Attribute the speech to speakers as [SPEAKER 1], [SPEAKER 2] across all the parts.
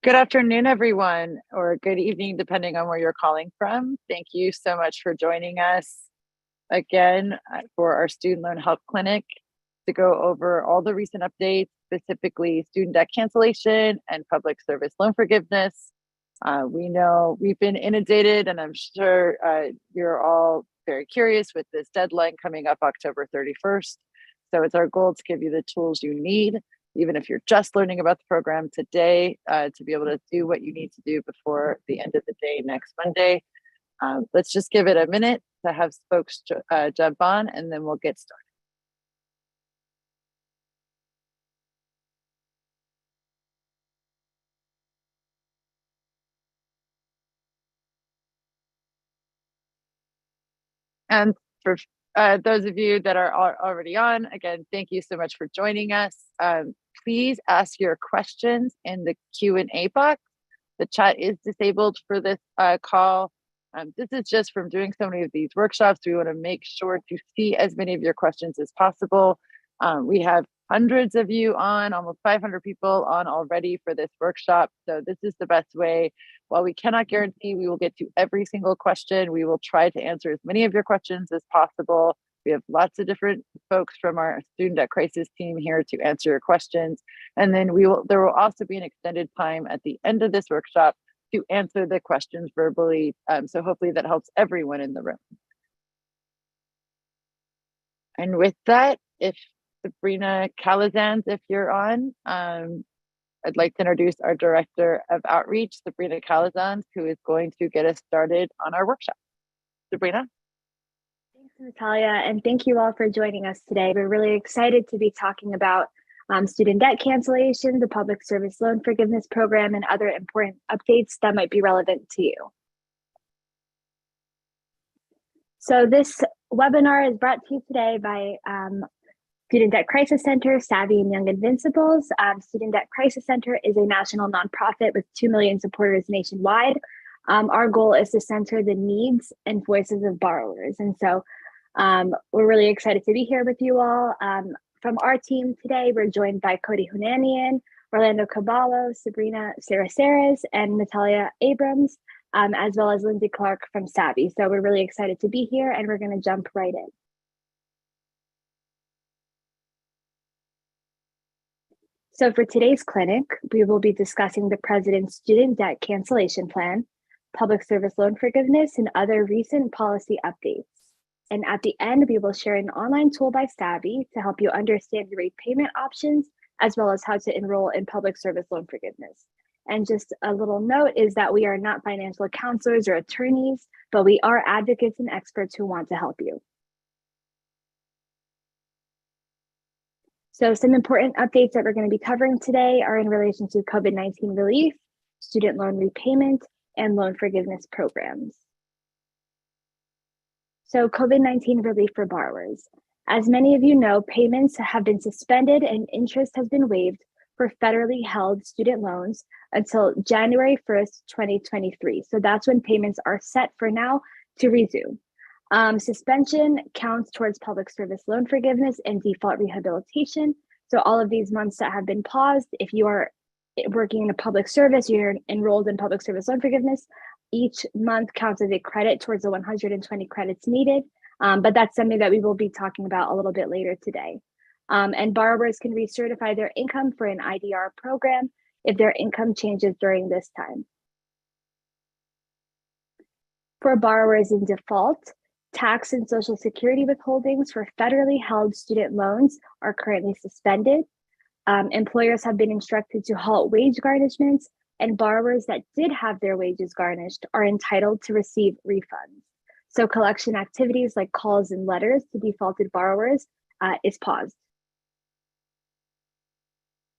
[SPEAKER 1] Good afternoon, everyone, or good evening, depending on where you're calling from. Thank you so much for joining us again for our Student Loan Help Clinic to go over all the recent updates, specifically student debt cancellation and public service loan forgiveness. We know we've been inundated, and I'm sure you're all very curious with this deadline coming up October 31st. So it's our goal to give you the tools you need, even if you're just learning about the program today, to be able to do what you need to do before the end of the day next Monday. Let's just give it a minute to have folks jump on, and then we'll get started. And for those of you that are already on, again, thank you so much for joining us. Please ask your questions in the Q&A box. The chat is disabled for this call. This is just from doing so many of these workshops. We want to make sure to see as many of your questions as possible. We have hundreds of you on, almost 500 people on already for this workshop. So this is the best way. While we cannot guarantee we will get to every single question, we will try to answer as many of your questions as possible. We have lots of different folks from our student debt crisis team here to answer your questions. And then there will also be an extended time at the end of this workshop to answer the questions verbally. So hopefully that helps everyone in the room. And with that, if Sabrina Calazans, if you're on, I'd like to introduce our Director of Outreach, Sabrina Calazans, who is going to get us started on our workshop. Sabrina?
[SPEAKER 2] Thanks, Natalia, and thank you all for joining us today. We're really excited to be talking about student debt cancellation, the public service loan forgiveness program, and other important updates that might be relevant to you. So this webinar is brought to you today by Student Debt Crisis Center, Savvy and Young Invincibles. Student Debt Crisis Center is a national nonprofit with 2 million supporters nationwide. Our goal is to center the needs and voices of borrowers. And so we're really excited to be here with you all. From our team today, we're joined by Cody Hunanian, Orlando Caballo, Sabrina Saraceres, and Natalia Abrams, as well as Lindsay Clark from Savvy. So we're really excited to be here, and we're going to jump right in. So for today's clinic, we will be discussing the President's Student Debt Cancellation Plan, public service loan forgiveness, and other recent policy updates. And at the end, we will share an online tool by Savvy to help you understand your repayment options, as well as how to enroll in public service loan forgiveness. And just a little note is that we are not financial counselors or attorneys, but we are advocates and experts who want to help you. So some important updates that we're going to be covering today are in relation to COVID-19 relief, student loan repayment, and loan forgiveness programs. So COVID-19 relief for borrowers. As many of you know, payments have been suspended and interest has been waived for federally held student loans until January 1st, 2023. So that's when payments are set for now to resume. Suspension counts towards public service loan forgiveness and default rehabilitation. So all of these months that have been paused, if you are working in a public service, you're enrolled in public service loan forgiveness, each month counts as a credit towards the 120 credits needed. But that's something that we will be talking about a little bit later today. And borrowers can recertify their income for an IDR program if their income changes during this time. For borrowers in default, tax and Social Security withholdings for federally held student loans are currently suspended. Employers have been instructed to halt wage garnishments, and borrowers that did have their wages garnished are entitled to receive refunds. So collection activities like calls and letters to defaulted borrowers is paused.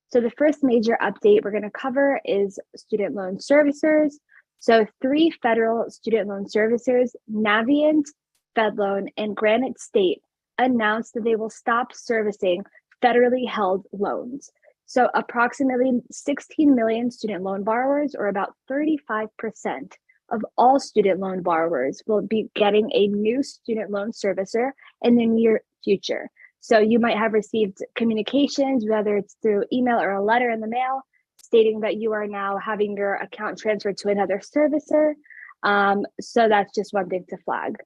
[SPEAKER 2] So the first major update we're going to cover is student loan servicers. So 3 federal student loan servicers, Navient, FedLoan, and Granite State, announced that they will stop servicing federally held loans. So approximately 16 million student loan borrowers, or about 35% of all student loan borrowers, will be getting a new student loan servicer in the near future. So you might have received communications, whether it's through email or a letter in the mail, stating that you are now having your account transferred to another servicer. So that's just one thing to flag.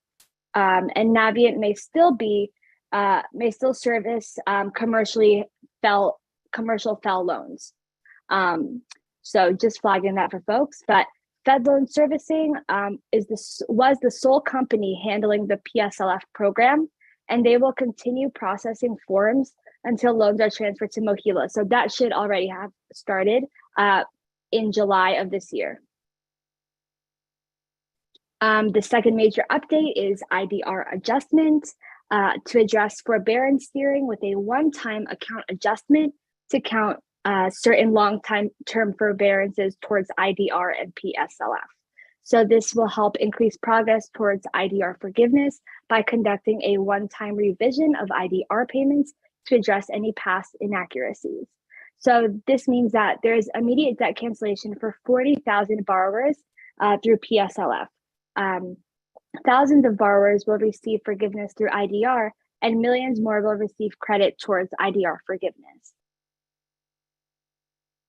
[SPEAKER 2] And Navient may still service commercial FFEL loans. So just flagging that for folks. But Fed Loan Servicing was the sole company handling the PSLF program, and they will continue processing forms until loans are transferred to Mohila. So that should already have started in July of this year. The second major update is IDR adjustment to address forbearance steering with a one-time account adjustment to count certain long-term forbearances towards IDR and PSLF. So this will help increase progress towards IDR forgiveness by conducting a one-time revision of IDR payments to address any past inaccuracies. So this means that there is immediate debt cancellation for 40,000 borrowers through PSLF. Thousands of borrowers will receive forgiveness through IDR, and millions more will receive credit towards IDR forgiveness.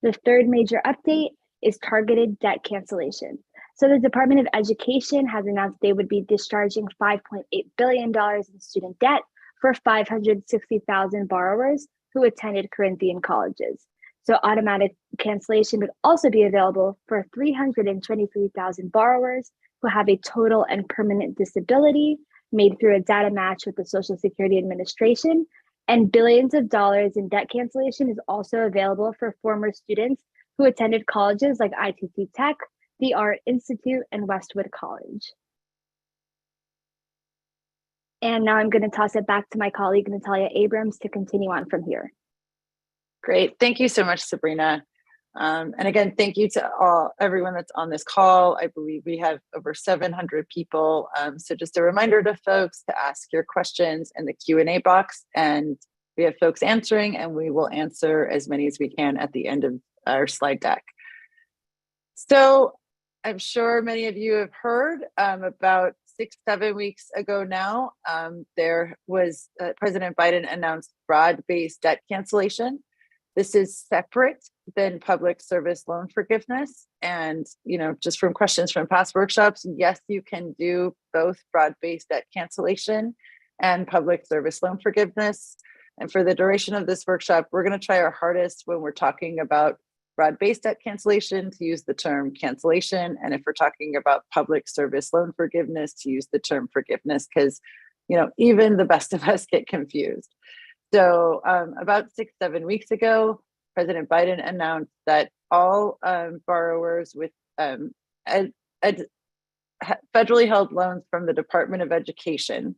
[SPEAKER 2] The third major update is targeted debt cancellation. So the Department of Education has announced they would be discharging $5.8 billion in student debt for 560,000 borrowers who attended Corinthian colleges. So automatic cancellation would also be available for 323,000 borrowers who have a total and permanent disability made through a data match with the Social Security Administration. And billions of dollars in debt cancellation is also available for former students who attended colleges like ITT Tech, the Art Institute, and Westwood College. And now I'm going to toss it back to my colleague, Natalia Abrams, to continue on from here.
[SPEAKER 1] Great. Thank you so much, Sabrina. And again, thank you to everyone that's on this call. I believe we have over 700 people. So just a reminder to folks to ask your questions in the Q&A box, and we have folks answering, and we will answer as many as we can at the end of our slide deck. So I'm sure many of you have heard about 6-7 weeks ago now, there was President Biden announced broad-based debt cancellation. This is separate than public service loan forgiveness. And, just from questions from past workshops, yes, you can do both broad-based debt cancellation and public service loan forgiveness. And for the duration of this workshop, we're going to try our hardest when we're talking about broad-based debt cancellation to use the term cancellation. And if we're talking about public service loan forgiveness, to use the term forgiveness, because, even the best of us get confused. So about 6-7 weeks ago, President Biden announced that all borrowers with federally held loans from the Department of Education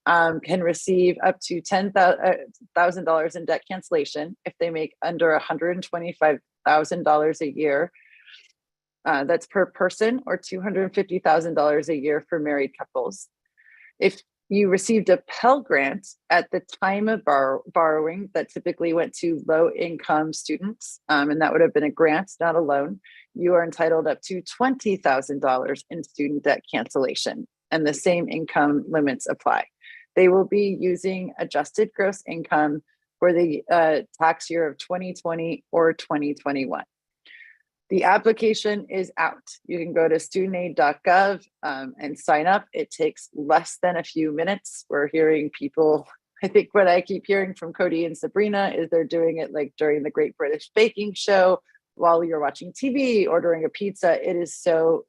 [SPEAKER 1] can receive up to $10,000 in debt cancellation if they make under $125,000 a year. That's per person, or $250,000 a year for married couples. If you received a Pell Grant at the time of borrowing that typically went to low-income students, and that would have been a grant, not a loan, you are entitled up to $20,000 in student debt cancellation, and the same income limits apply. They will be using adjusted gross income for the tax year of 2020 or 2021. The application is out. You can go to studentaid.gov and sign up. It takes less than a few minutes. We're hearing people, I think what I keep hearing from Cody and Sabrina is they're doing it like during the Great British Baking Show, while you're watching TV, ordering a pizza. It is so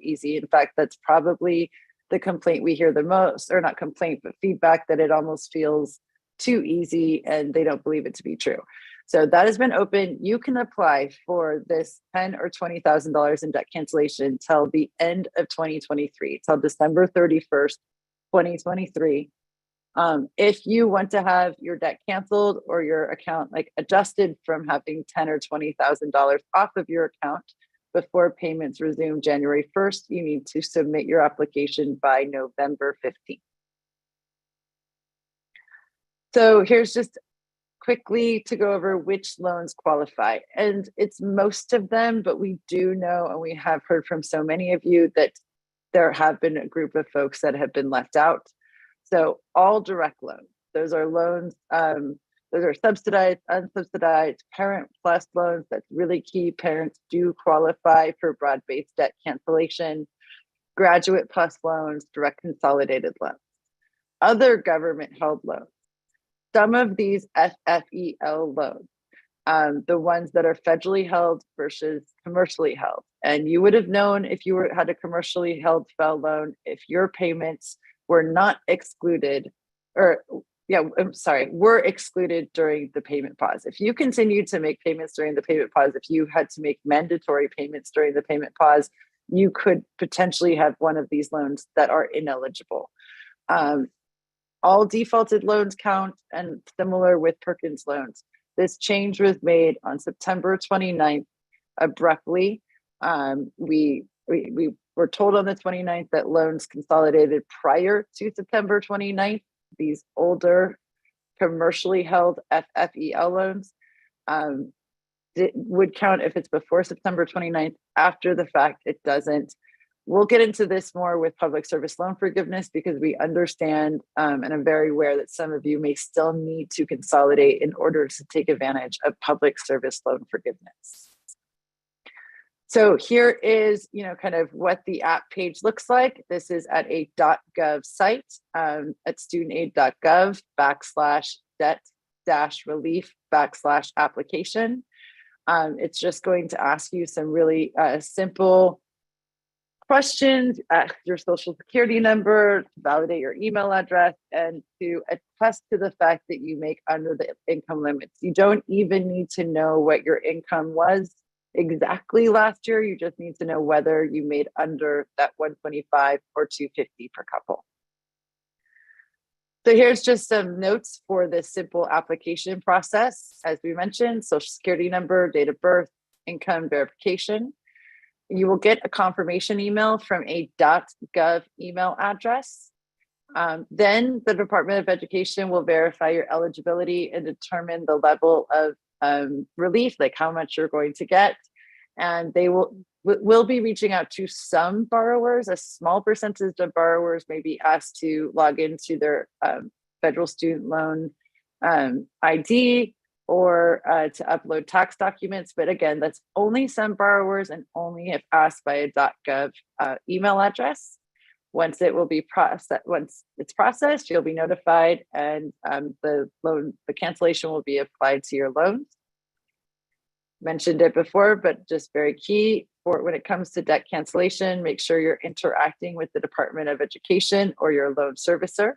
[SPEAKER 1] easy. In fact, that's probably the complaint we hear the most, or not complaint, but feedback, that it almost feels too easy and they don't believe it to be true. So that has been open. You can apply for this $10,000 or $20,000 in debt cancellation till the end of 2023, till December 31st, 2023. If you want to have your debt canceled or your account adjusted from having $10,000 or $20,000 off of your account before payments resume January 1st, you need to submit your application by November 15th. So here's just quickly to go over which loans qualify. And it's most of them, but we do know, and we have heard from so many of you, that there have been a group of folks that have been left out. So all direct loans, those are loans Those are subsidized, unsubsidized, parent plus loans. That's really key. Parents do qualify for broad-based debt cancellation, graduate plus loans, direct consolidated loans, other government held loans. Some of these FFEL loans, the ones that are federally held versus commercially held. And you would have known if you had a commercially held FFEL loan, if your payments were not excluded, or were excluded during the payment pause. If you continued to make payments during the payment pause, if you had to make mandatory payments during the payment pause, you could potentially have one of these loans that are ineligible. All defaulted loans count, and similar with Perkins loans. This change was made on September 29th abruptly. We were told on the 29th that loans consolidated prior to September 29th, these older commercially held FFEL loans, would count if it's before September 29th. After the fact, it doesn't. We'll get into this more with public service loan forgiveness because we understand, and I'm very aware that some of you may still need to consolidate in order to take advantage of public service loan forgiveness. So here is, kind of what the app page looks like. This is at a .gov site at studentaid.gov/debt-relief/application. It's just going to ask you some really simple questions, ask your social security number, validate your email address, and to attest to the fact that you make under the income limits. You don't even need to know what your income was exactly last year. You just need to know whether you made under that 125 or 250 per couple. So here's just some notes for this simple application process. As we mentioned, social security number, date of birth, income verification. You will get a confirmation email from a .gov email address. Then the Department of Education will verify your eligibility and determine the level of relief, like how much you're going to get. And they will be reaching out to some borrowers. A small percentage of borrowers may be asked to log into their federal student loan ID or to upload tax documents. But again, that's only some borrowers and only if asked by a .gov email address. Once it will be processed, once it's processed, you'll be notified, and the cancellation will be applied to your loans. Mentioned it before, but just very key for when it comes to debt cancellation, make sure you're interacting with the Department of Education or your loan servicer.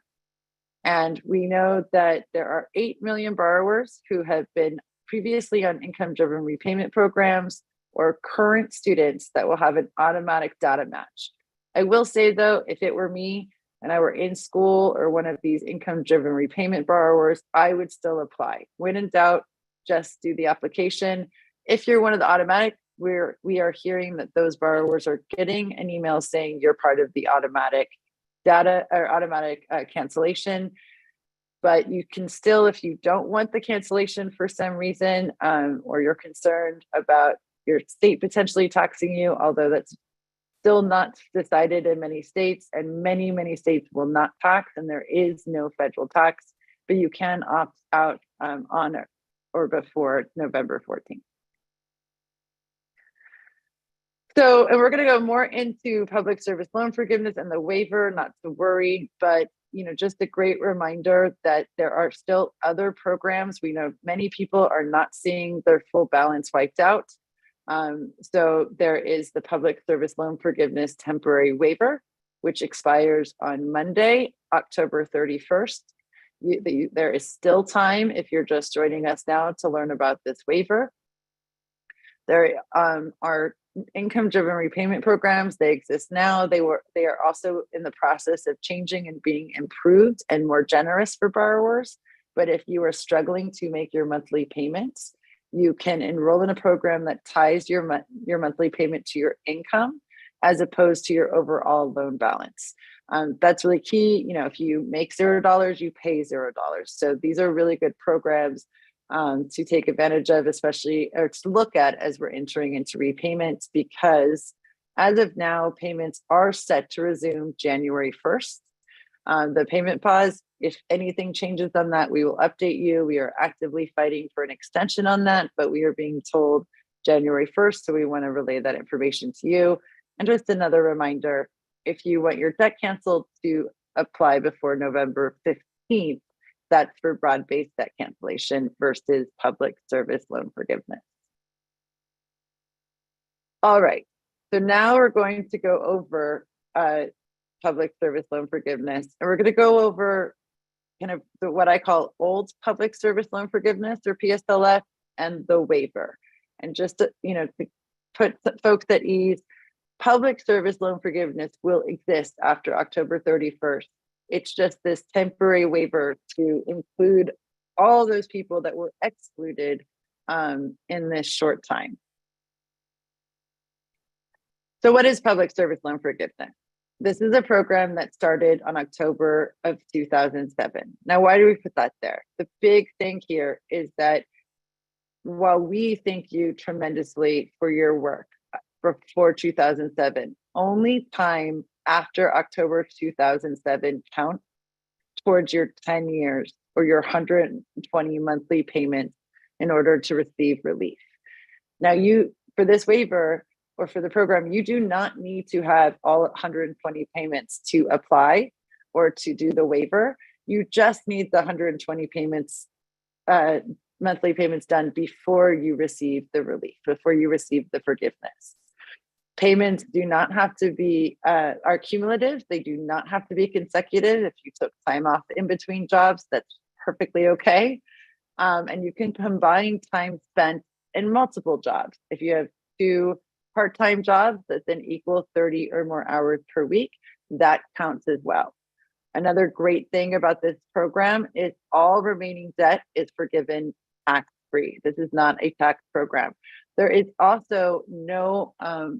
[SPEAKER 1] And we know that there are 8 million borrowers who have been previously on income-driven repayment programs or current students that will have an automatic data match. I will say though, if it were me and I were in school or one of these income-driven repayment borrowers, I would still apply. When in doubt, just do the application. If you're one of the automatic, we are hearing that those borrowers are getting an email saying you're part of the automatic data or automatic cancellation. But you can still, if you don't want the cancellation for some reason, or you're concerned about your state potentially taxing you, although that's still not decided in many states, and many states will not tax, and there is no federal tax, but you can opt out on or before November 14th. So, and we're going to go more into public service loan forgiveness and the waiver, not to worry, but just a great reminder that there are still other programs. We know many people are not seeing their full balance wiped out. So there is the public service loan forgiveness temporary waiver, which expires on Monday, October 31st. There is still time if you're just joining us now to learn about this waiver. There are income-driven repayment programs. They exist now. They are also in the process of changing and being improved and more generous for borrowers. But if you are struggling to make your monthly payments, you can enroll in a program that ties your monthly payment to your income as opposed to your overall loan balance. That's really key. If you make $0, you pay $0. So these are really good programs to take advantage of, especially, or to look at as we're entering into repayments, because as of now, payments are set to resume January 1st. The payment pause, if anything changes on that, we will update you. We are actively fighting for an extension on that, but we are being told January 1st. So we want to relay that information to you. And just another reminder, if you want your debt canceled, to apply before November 15th. That's for broad-based debt cancellation versus public service loan forgiveness. All right, so now we're going to go over public service loan forgiveness, and we're going to go over kind of what I call old public service loan forgiveness, or PSLF, and the waiver. And just to, to put folks at ease, public service loan forgiveness will exist after October 31st. It's just this temporary waiver to include all those people that were excluded in this short time. So what is public service loan forgiveness? This is a program that started on October of 2007. Now, why do we put that there? The big thing here is that while we thank you tremendously for your work before 2007, only time after October of 2007 count towards your 10 years or your 120 monthly payments in order to receive relief. Now, for this waiver, or for the program, you do not need to have all 120 payments to apply or to do the waiver. You just need the 120 payments, monthly payments done before you receive the relief, before you receive the forgiveness. Payments do not have to be, are cumulative. They do not have to be consecutive. If you took time off in between jobs, that's perfectly okay. And you can combine time spent in multiple jobs. If you have 2 part-time jobs that then equal 30 or more hours per week, that counts as well. Another great thing about this program is all remaining debt is forgiven tax-free. This is not a tax program. There is also no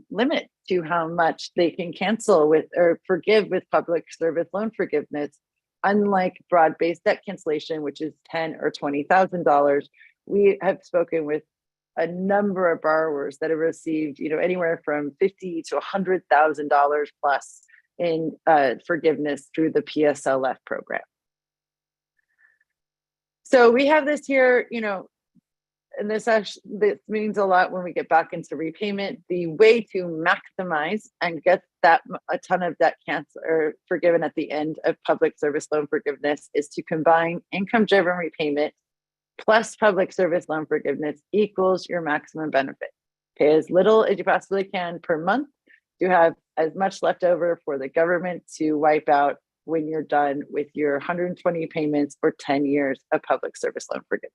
[SPEAKER 1] limit to how much they can cancel with or forgive with public service loan forgiveness. Unlike broad-based debt cancellation, which is $10,000 or $20,000, we have spoken with a number of borrowers that have received, anywhere from $50,000 to $100,000 plus in forgiveness through the PSLF program. So we have this here, and this means a lot when we get back into repayment. The way to maximize and get a ton of debt canceled or forgiven at the end of public service loan forgiveness is to combine income-driven repayment plus public service loan forgiveness equals your maximum benefit. Pay as little as you possibly can per month to have as much left over for the government to wipe out when you're done with your 120 payments or 10 years of public service loan forgiveness.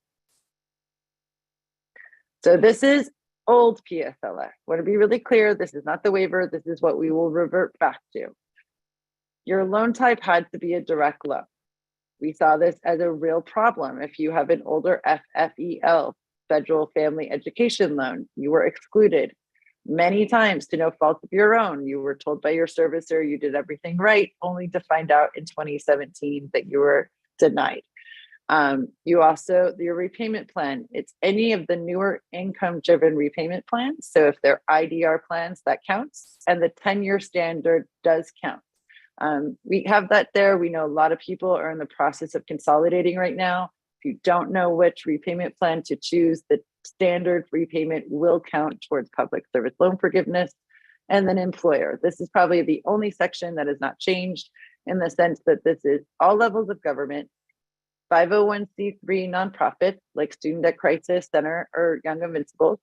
[SPEAKER 1] So this is old PSLF. I want to be really clear, this is not the waiver, this is what we will revert back to. Your loan type had to be a direct loan. We saw this as a real problem. If you have an older FFEL, Federal Family Education Loan, you were excluded many times to no fault of your own. You were told by your servicer you did everything right, only to find out in 2017 that you were denied. Your repayment plan, it's any of the newer income-driven repayment plans. So if they're IDR plans, that counts, and the 10-year standard does count. We have that there. We know a lot of people are in the process of consolidating right now. If you don't know which repayment plan to choose, the standard repayment will count towards public service loan forgiveness. And then employer. This is probably the only section that has not changed in the sense that this is all levels of government, 501c3 nonprofits like Student Debt Crisis Center or Young Invincibles,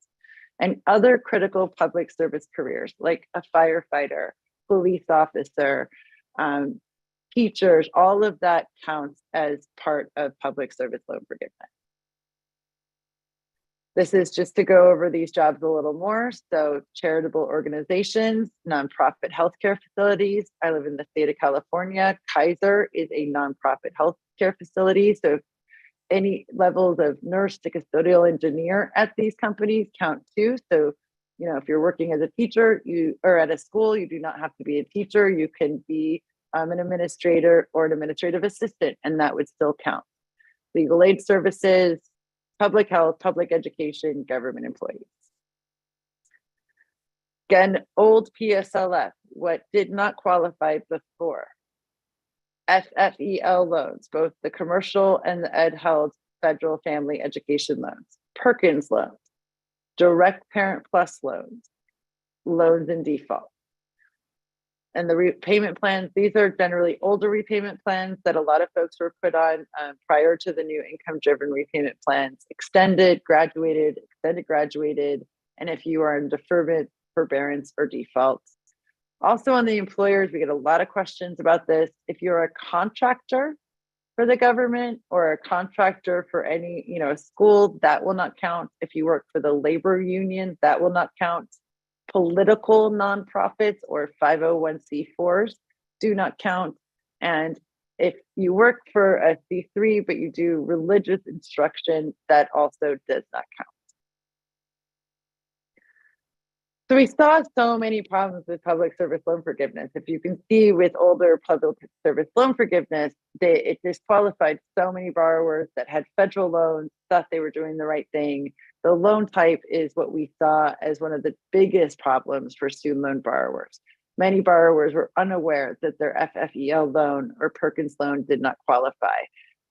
[SPEAKER 1] and other critical public service careers like a firefighter, police officer, teachers. All of that counts as part of public service loan forgiveness. This is just to go over these jobs a little more. So charitable organizations, nonprofit healthcare facilities. I live in the state of California. Kaiser is a nonprofit healthcare facility. So any levels of nurse to custodial engineer at these companies count too. So, if you're working as a teacher, or at a school, you do not have to be a teacher. You can be an administrator or an administrative assistant, and that would still count. Legal aid services, public health, public education, government employees. Again, old PSLF, what did not qualify before. FFEL loans, both the commercial and the ed-held federal family education loans, Perkins loans, direct parent plus loans, loans in default. And the repayment plans, these are generally older repayment plans that a lot of folks were put on prior to the new income-driven repayment plans, extended, graduated, extended, graduated, and if you are in deferment, forbearance, or default. Also on the employers, we get a lot of questions about this. If you're a contractor for the government or a contractor for any, a school, that will not count. If you work for the labor union, that will not count. Political nonprofits or 501c4s do not count. And if you work for a C3, but you do religious instruction, that also does not count. So we saw so many problems with public service loan forgiveness. If you can see with older public service loan forgiveness, it disqualified so many borrowers that had federal loans, thought they were doing the right thing. The loan type is what we saw as one of the biggest problems for student loan borrowers. Many borrowers were unaware that their FFEL loan or Perkins loan did not qualify.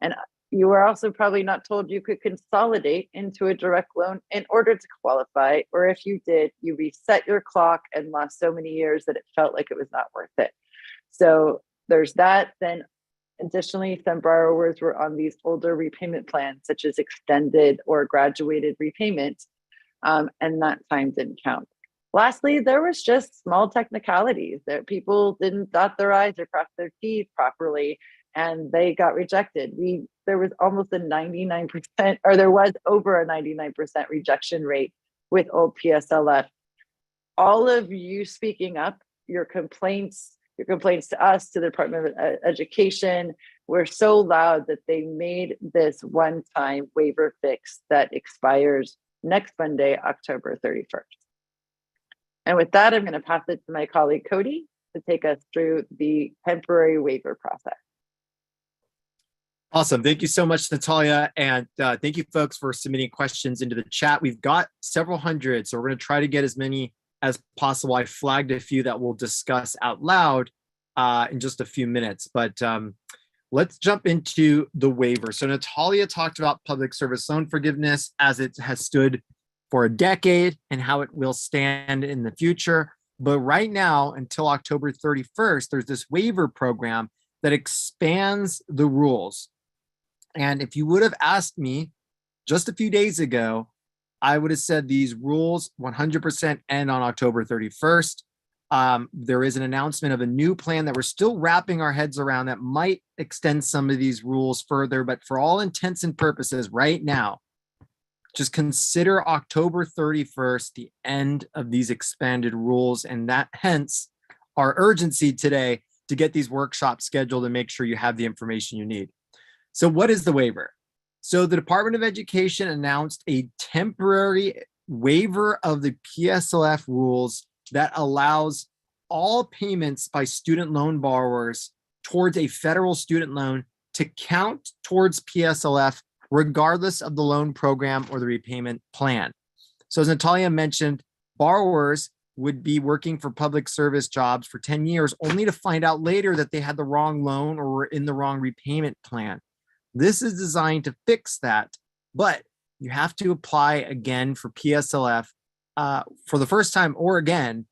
[SPEAKER 1] And you were also probably not told you could consolidate into a direct loan in order to qualify, or if you did, you reset your clock and lost so many years that it felt like it was not worth it. So there's that. Then additionally, some borrowers were on these older repayment plans, such as extended or graduated repayment, and that time didn't count. Lastly, there was just small technicalities that people didn't dot their I's or cross their T's properly, and they got rejected. There was almost a 99%, or there was over a 99% rejection rate with old PSLF. All of you speaking up, your complaints to us, to the Department of Education, were so loud that they made this one-time waiver fix that expires next Monday, October 31st. And with that, I'm going to pass it to my colleague, Cody, to take us through the temporary waiver process.
[SPEAKER 3] Awesome. Thank you so much, Natalia. And thank you, folks, for submitting questions into the chat. We've got several hundred, so we're going to try to get as many as possible. I flagged a few that we'll discuss out loud in just a few minutes, but let's jump into the waiver. So Natalia talked about public service loan forgiveness as it has stood for a decade and how it will stand in the future. But right now, until October 31st, there's this waiver program that expands the rules. And if you would have asked me just a few days ago, I would have said these rules 100% end on October 31st. There is an announcement of a new plan that we're still wrapping our heads around that might extend some of these rules further, but for all intents and purposes right now, just consider October 31st the end of these expanded rules, and that hence our urgency today to get these workshops scheduled and make sure you have the information you need. So what is the waiver? So the Department of Education announced a temporary waiver of the PSLF rules that allows all payments by student loan borrowers towards a federal student loan to count towards PSLF regardless of the loan program or the repayment plan. So as Natalia mentioned, borrowers would be working for public service jobs for 10 years only to find out later that they had the wrong loan or were in the wrong repayment plan. This is designed to fix that, but you have to apply again for PSLF for the first time or again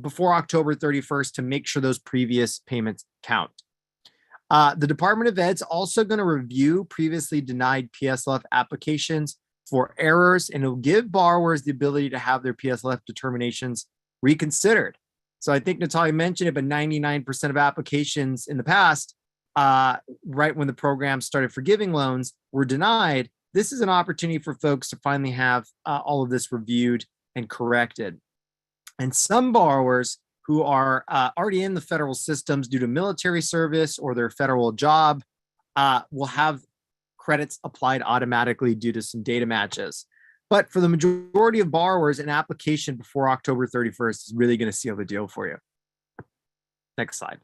[SPEAKER 3] before October 31st to make sure those previous payments count. The Department of Ed's also going to review previously denied PSLF applications for errors, and it'll give borrowers the ability to have their PSLF determinations reconsidered. So I think Natalia mentioned it, but 99% of applications in the past, right when the program started forgiving loans, were denied. This is an opportunity for folks to finally have all of this reviewed and corrected. And some borrowers who are already in the federal systems due to military service or their federal job will have credits applied automatically due to some data matches. But for the majority of borrowers, an application before October 31st is really going to seal the deal for you. Next slide.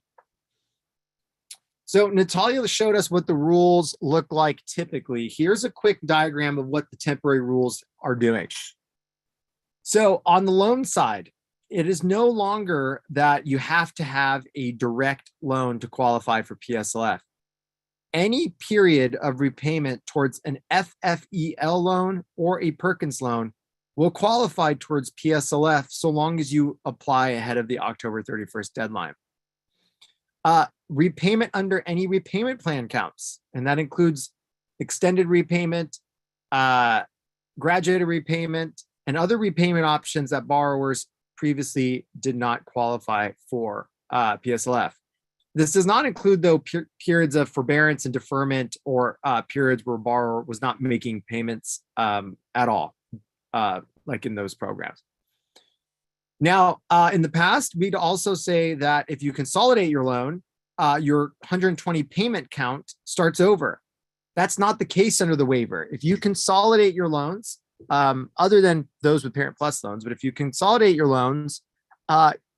[SPEAKER 3] So Natalia showed us what the rules look like typically. Here's a quick diagram of what the temporary rules are doing. So on the loan side, it is no longer that you have to have a direct loan to qualify for PSLF. Any period of repayment towards an FFEL loan or a Perkins loan will qualify towards PSLF so long as you apply ahead of the October 31st deadline. Repayment under any repayment plan counts, and that includes extended repayment, graduated repayment, and other repayment options that borrowers previously did not qualify for PSLF. This does not include, though, periods of forbearance and deferment, or periods where borrower was not making payments at all, like in those programs. Now, in the past, we'd also say that if you consolidate your loan, your 120 payment count starts over. That's not the case under the waiver. If you consolidate your loans, other than those with Parent Plus loans, but if you consolidate your loans,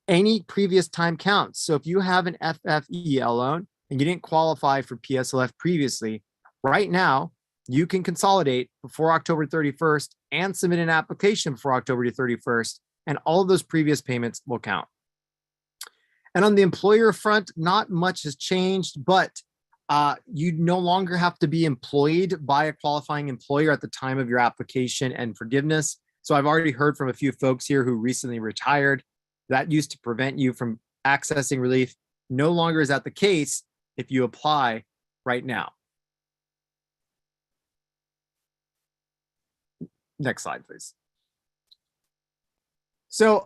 [SPEAKER 3] any previous time counts. So if you have an FFEL loan and you didn't qualify for PSLF previously, right now, you can consolidate before October 31st and submit an application before October 31st, and all of those previous payments will count. And on the employer front, not much has changed, but you no longer have to be employed by a qualifying employer at the time of your application and forgiveness. So I've already heard from a few folks here who recently retired. That used to prevent you from accessing relief. No longer is that the case if you apply right now. Next slide, please. So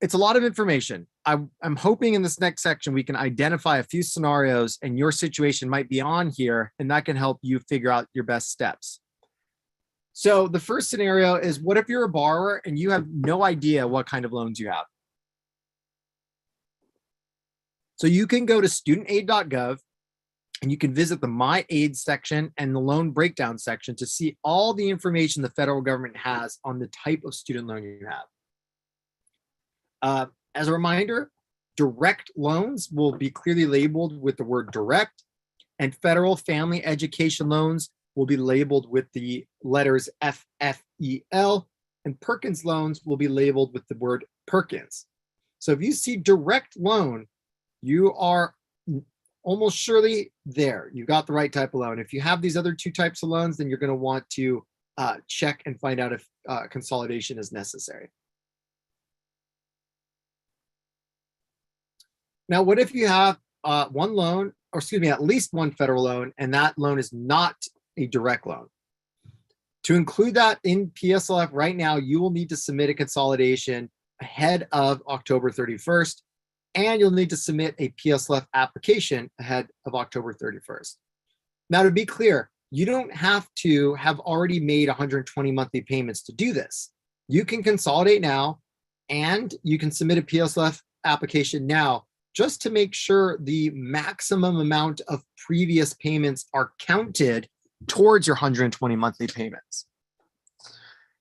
[SPEAKER 3] it's a lot of information. I'm hoping in this next section we can identify a few scenarios, and your situation might be on here, and that can help you figure out your best steps. So the first scenario is, what if you're a borrower and you have no idea what kind of loans you have? So you can go to studentaid.gov and you can visit the My Aid section and the loan breakdown section to see all the information the federal government has on the type of student loan you have. As a reminder, direct loans will be clearly labeled with the word direct, and federal family education loans will be labeled with the letters FFEL, and Perkins loans will be labeled with the word Perkins. So if you see direct loan, you are almost surely there. You've got the right type of loan. If you have these other two types of loans, then you're going to want to check and find out if consolidation is necessary. Now, what if you have one loan, or excuse me, at least one federal loan, and that loan is not a direct loan? To include that in PSLF right now, you will need to submit a consolidation ahead of October 31st, and you'll need to submit a PSLF application ahead of October 31st. Now, to be clear, you don't have to have already made 120 monthly payments to do this. You can consolidate now, and you can submit a PSLF application now, just to make sure the maximum amount of previous payments are counted towards your 120 monthly payments.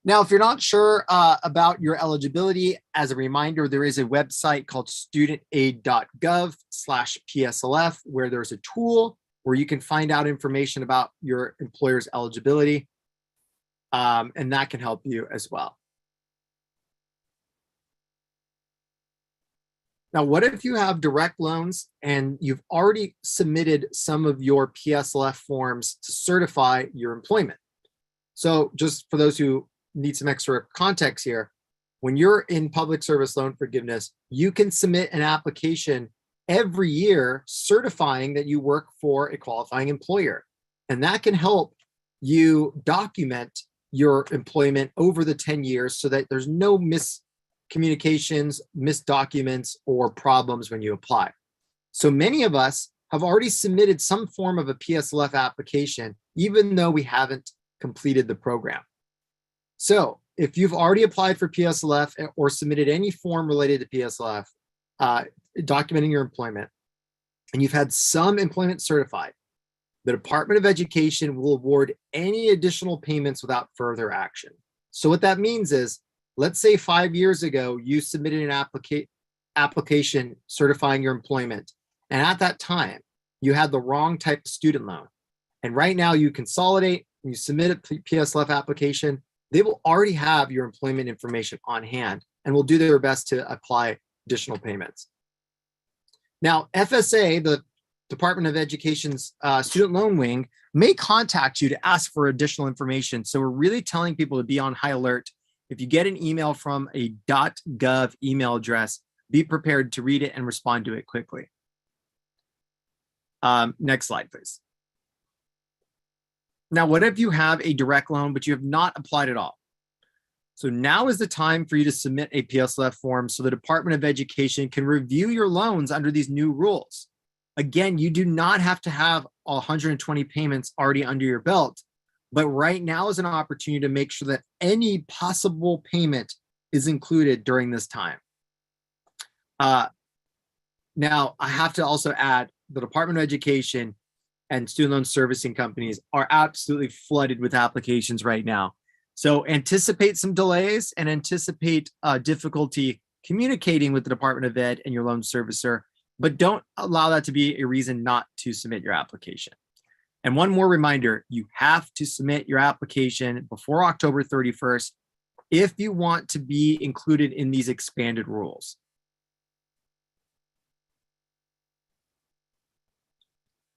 [SPEAKER 3] Now, if you're not sure about your eligibility, as a reminder, there is a website called studentaid.gov/PSLF, where there's a tool where you can find out information about your employer's eligibility, and that can help you as well. Now, what if you have direct loans and you've already submitted some of your PSLF forms to certify your employment? So just for those who need some extra context here, when you're in public service loan forgiveness, you can submit an application every year certifying that you work for a qualifying employer. And that can help you document your employment over the 10 years so that there's no miscommunications, missed documents, or problems when you apply. So many of us have already submitted some form of a PSLF application, even though we haven't completed the program. So if you've already applied for PSLF or submitted any form related to PSLF, documenting your employment, and you've had some employment certified, the Department of Education will award any additional payments without further action. So what that means is, let's say 5 years ago, you submitted an application certifying your employment, and at that time, you had the wrong type of student loan. And right now you consolidate, and you submit a PSLF application, they will already have your employment information on hand, and will do their best to apply additional payments. Now, FSA, the Department of Education's student loan wing, may contact you to ask for additional information. So we're really telling people to be on high alert. If you get an email from a .gov email address, be prepared to read it and respond to it quickly. Next slide, please. Now, what if you have a direct loan, but you have not applied at all? So now is the time for you to submit a PSLF form so the Department of Education can review your loans under these new rules. Again, you do not have to have 120 payments already under your belt, but right now is an opportunity to make sure that any possible payment is included during this time. Now, I have to also add the Department of Education and student loan servicing companies are absolutely flooded with applications right now. So anticipate some delays and anticipate difficulty communicating with the Department of Ed and your loan servicer, but don't allow that to be a reason not to submit your application. And one more reminder, you have to submit your application before October 31st if you want to be included in these expanded rules.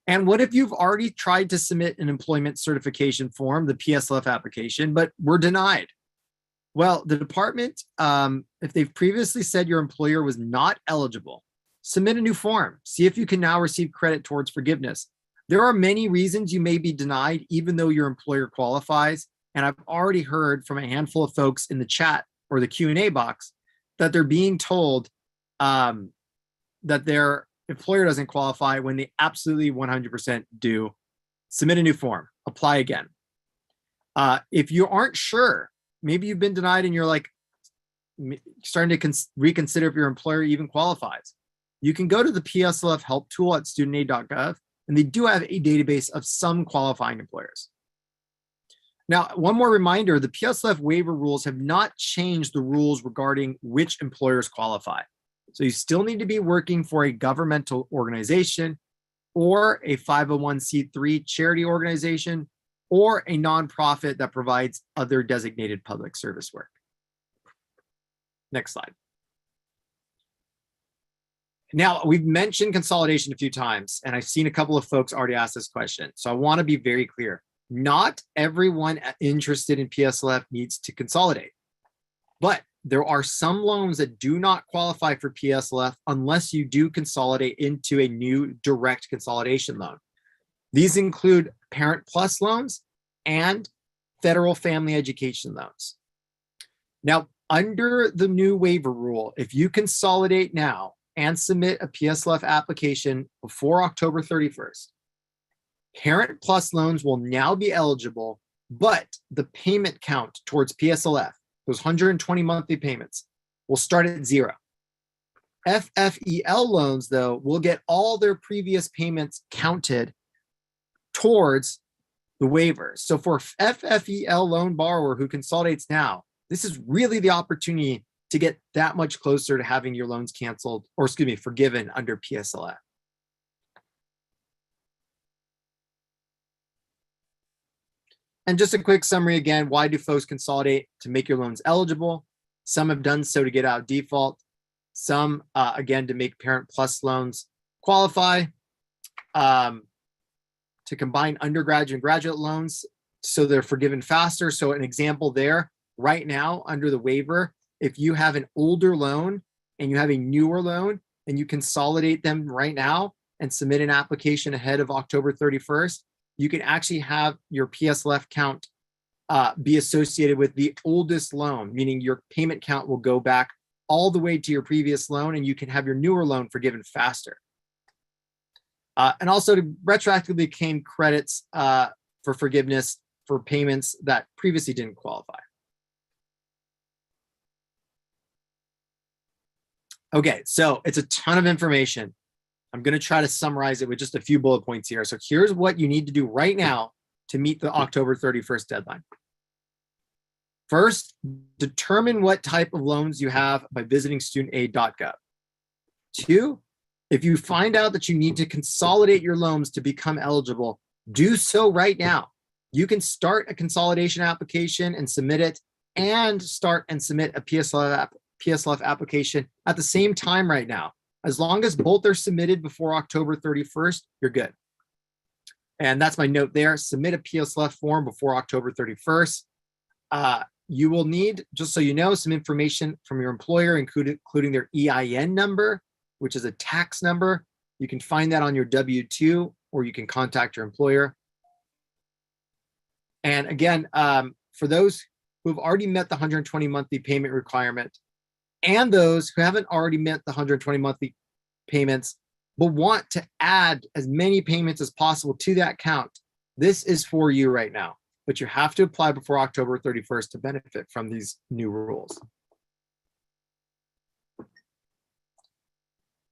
[SPEAKER 3] And what if you've already tried to submit an employment certification form, the PSLF application, but were denied? Well, the department, if they've previously said your employer was not eligible, submit a new form. See if you can now receive credit towards forgiveness. There are many reasons you may be denied, even though your employer qualifies. And I've already heard from a handful of folks in the chat or the Q&A box that they're being told that their employer doesn't qualify when they absolutely 100% do. Submit a new form, apply again. If you aren't sure, maybe you've been denied and you're like starting to reconsider if your employer even qualifies. You can go to the PSLF help tool at studentaid.gov, and they do have a database of some qualifying employers. Now, one more reminder, the PSLF waiver rules have not changed the rules regarding which employers qualify. So you still need to be working for a governmental organization or a 501c3 charity organization or a nonprofit that provides other designated public service work. Next slide. Now, we've mentioned consolidation a few times, and I've seen a couple of folks already ask this question. So I want to be very clear. Not everyone interested in PSLF needs to consolidate, but there are some loans that do not qualify for PSLF unless you do consolidate into a new direct consolidation loan. These include Parent Plus loans and federal family education loans. Now, under the new waiver rule, if you consolidate now and submit a PSLF application before October 31st, Parent Plus loans will now be eligible, but the payment count towards PSLF, those 120 monthly payments, will start at 0. FFEL loans, though, will get all their previous payments counted towards the waiver. So for FFEL loan borrower who consolidates now, this is really the opportunity to get that much closer to having your loans canceled, or excuse me, forgiven under PSLF. And just a quick summary again, why do folks consolidate? To make your loans eligible. Some have done so to get out of default. Some, again, to make Parent Plus loans qualify. To combine undergraduate and graduate loans so they're forgiven faster. So an example there, right now under the waiver, if you have an older loan and you have a newer loan and you consolidate them right now and submit an application ahead of October 31st, you can actually have your PSLF count be associated with the oldest loan, meaning your payment count will go back all the way to your previous loan and you can have your newer loan forgiven faster. And also to retroactively claim credits for forgiveness for payments that previously didn't qualify. Okay, so it's a ton of information. I'm going to try to summarize it with just a few bullet points here. So here's what you need to do right now to meet the October 31st deadline. First, determine what type of loans you have by visiting studentaid.gov. 2, if you find out that you need to consolidate your loans to become eligible, do so right now. You can start a consolidation application and submit it, and start and submit a PSLF application at the same time right now. As long as both are submitted before October 31st, you're good. And that's my note there. Submit a PSLF form before October 31st. You will need, just so you know, some information from your employer, including their EIN number, which is a tax number. You can find that on your W-2, or you can contact your employer. And again, for those who have already met the 120 monthly payment requirement, and those who haven't already met the 120 monthly payments, but want to add as many payments as possible to that count, this is for you right now. But you have to apply before October 31st to benefit from these new rules.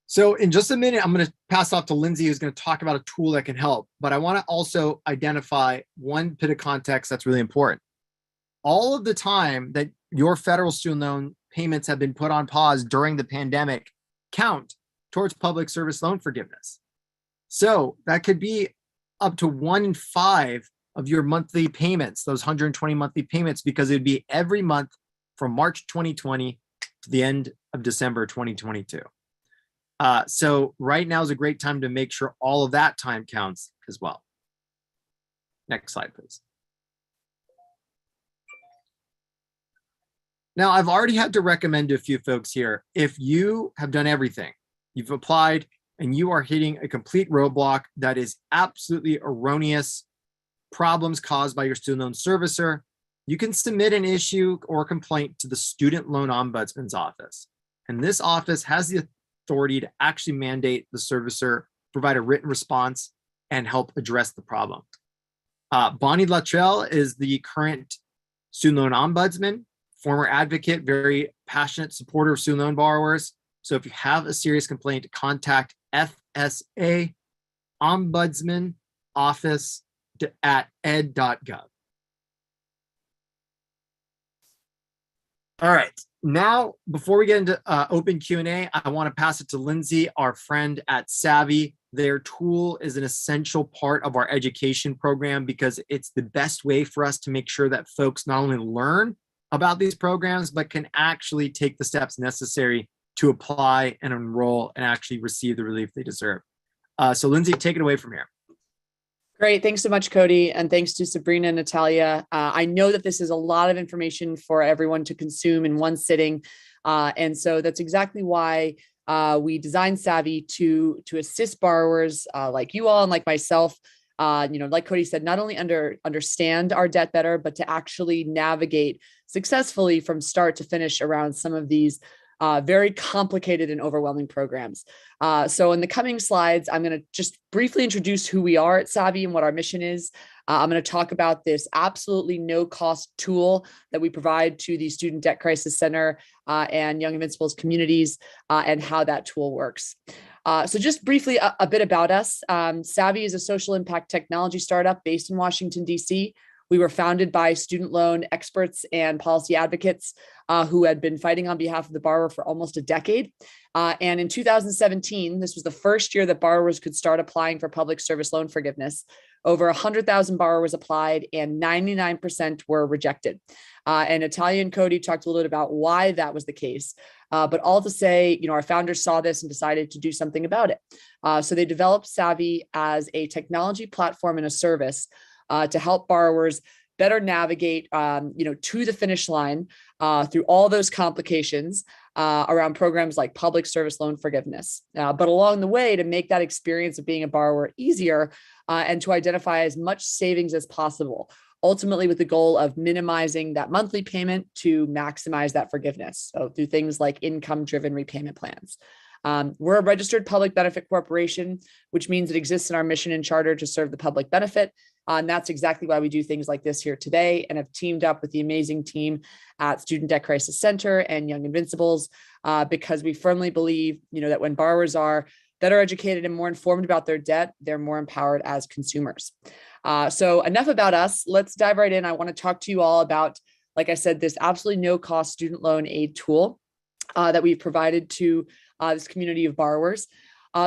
[SPEAKER 3] So in just a minute, I'm going to pass off to Lindsay, who's going to talk about a tool that can help. But I want to also identify one bit of context that's really important. All of the time that your federal student loan payments have been put on pause during the pandemic count towards public service loan forgiveness. So that could be up to 1 in 5 of your monthly payments, those 120 monthly payments, because it'd be every month from March 2020 to the end of December 2022. So right now is a great time to make sure all of that time counts as well. Next slide, please. Now, I've already had to recommend to a few folks here, if you have done everything, you've applied, and you are hitting a complete roadblock that is absolutely erroneous, problems caused by your student loan servicer, you can submit an issue or complaint to the Student Loan Ombudsman's office. And this office has the authority to actually mandate the servicer provide a written response and help address the problem. Bonnie Luttrell is the current Student Loan Ombudsman, former advocate, very passionate supporter of student loan borrowers. So if you have a serious complaint, contact FSA Ombudsman Office at ed.gov. All right, now before we get into open Q&A, I want to pass it to Lindsay, our friend at Savvy. Their tool is an essential part of our education program because it's the best way for us to make sure that folks not only learn about these programs, but can actually take the steps necessary to apply and enroll and actually receive the relief they deserve. So Lindsay, take it away from here.
[SPEAKER 4] Great. Thanks so much, Cody. And thanks to Sabrina and Natalia. I know that this is a lot of information for everyone to consume in one sitting. And so that's exactly why we designed Savvy to assist borrowers like you all and like myself, like Cody said, not only understand our debt better, but to actually navigate successfully from start to finish around some of these very complicated and overwhelming programs. So in the coming slides, I'm going to just briefly introduce who we are at Savvy and what our mission is. I'm going to talk about this absolutely no-cost tool that we provide to the Student Debt Crisis Center and Young Invincibles communities and how that tool works. So just briefly a bit about us. Savvy is a social impact technology startup based in Washington, D.C. We were founded by student loan experts and policy advocates who had been fighting on behalf of the borrower for almost a decade. And in 2017, this was the first year that borrowers could start applying for public service loan forgiveness. Over 100,000 borrowers applied and 99% were rejected. And Natalia and Cody talked a little bit about why that was the case. But all to say, our founders saw this and decided to do something about it. So they developed Savvy as a technology platform and a service to help borrowers better navigate, to the finish line through all those complications around programs like public service loan forgiveness. But along the way, to make that experience of being a borrower easier and to identify as much savings as possible, ultimately with the goal of minimizing that monthly payment to maximize that forgiveness. So through things like income-driven repayment plans. We're a registered public benefit corporation, which means it exists in our mission and charter to serve the public benefit. And that's exactly why we do things like this here today and have teamed up with the amazing team at Student Debt Crisis Center and Young Invincibles, because we firmly believe, that when borrowers are better educated and more informed about their debt, they're more empowered as consumers. So enough about us. Let's dive right in. I want to talk to you all about, like I said, this absolutely no-cost student loan aid tool that we've provided to this community of borrowers.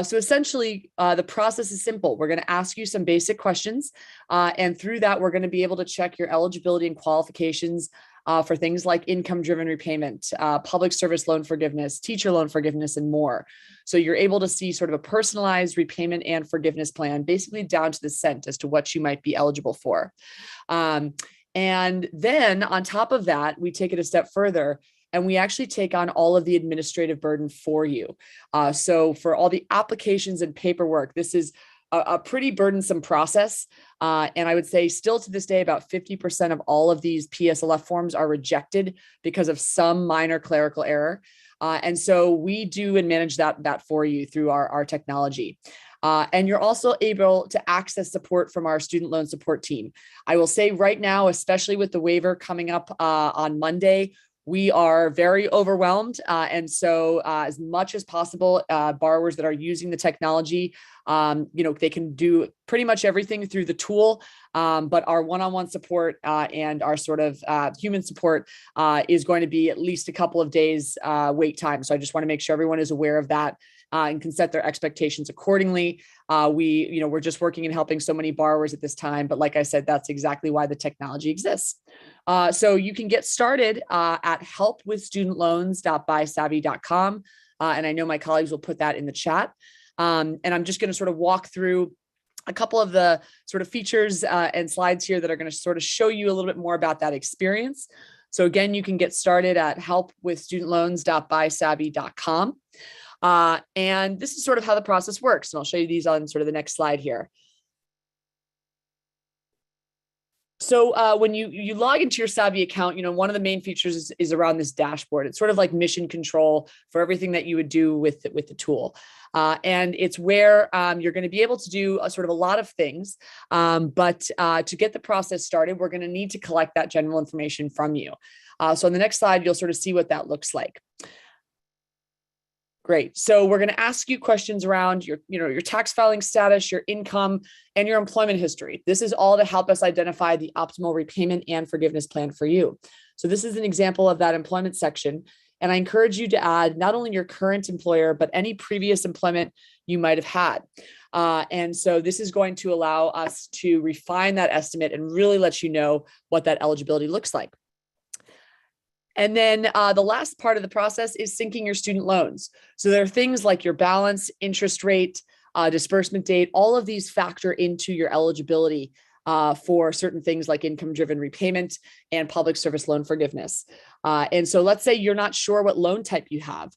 [SPEAKER 4] So essentially, the process is simple. We're going to ask you some basic questions, and through that, we're going to be able to check your eligibility and qualifications for things like income-driven repayment, public service loan forgiveness, teacher loan forgiveness, and more. So you're able to see sort of a personalized repayment and forgiveness plan, basically down to the cent as to what you might be eligible for. And then on top of that, we take it a step further and we actually take on all of the administrative burden for you. So for all the applications and paperwork, this is a pretty burdensome process. And I would say still to this day, about 50% of all of these PSLF forms are rejected because of some minor clerical error. And so we do and manage that for you through our technology. And you're also able to access support from our student loan support team. I will say right now, especially with the waiver coming up on Monday, we are very overwhelmed. And so as much as possible, borrowers that are using the technology, they can do pretty much everything through the tool. But our one-on-one support and our sort of human support is going to be at least a couple of days wait time. So I just want to make sure everyone is aware of that and can set their expectations accordingly. We're just working and helping so many borrowers at this time. But like I said, that's exactly why the technology exists. So you can get started at helpwithstudentloans.buysavvy.com. And I know my colleagues will put that in the chat. And I'm just going to sort of walk through a couple of the sort of features and slides here that are going to sort of show you a little bit more about that experience. So again, you can get started at helpwithstudentloans.buysavvy.com. And this is sort of how the process works. And I'll show you these on sort of the next slide here. So when you log into your Savvy account, one of the main features is around this dashboard. It's sort of like mission control for everything that you would do with the tool. And it's where you're going to be able to do sort of a lot of things. But to get the process started, we're going to need to collect that general information from you. So on the next slide, you'll sort of see what that looks like. Great. So we're going to ask you questions around your tax filing status, your income, and your employment history. This is all to help us identify the optimal repayment and forgiveness plan for you. So this is an example of that employment section. And I encourage you to add not only your current employer, but any previous employment you might have had. And so this is going to allow us to refine that estimate and really let you know what that eligibility looks like. And then the last part of the process is syncing your student loans. So there are things like your balance, interest rate, disbursement date, all of these factor into your eligibility for certain things like income-driven repayment and public service loan forgiveness. And so let's say you're not sure what loan type you have.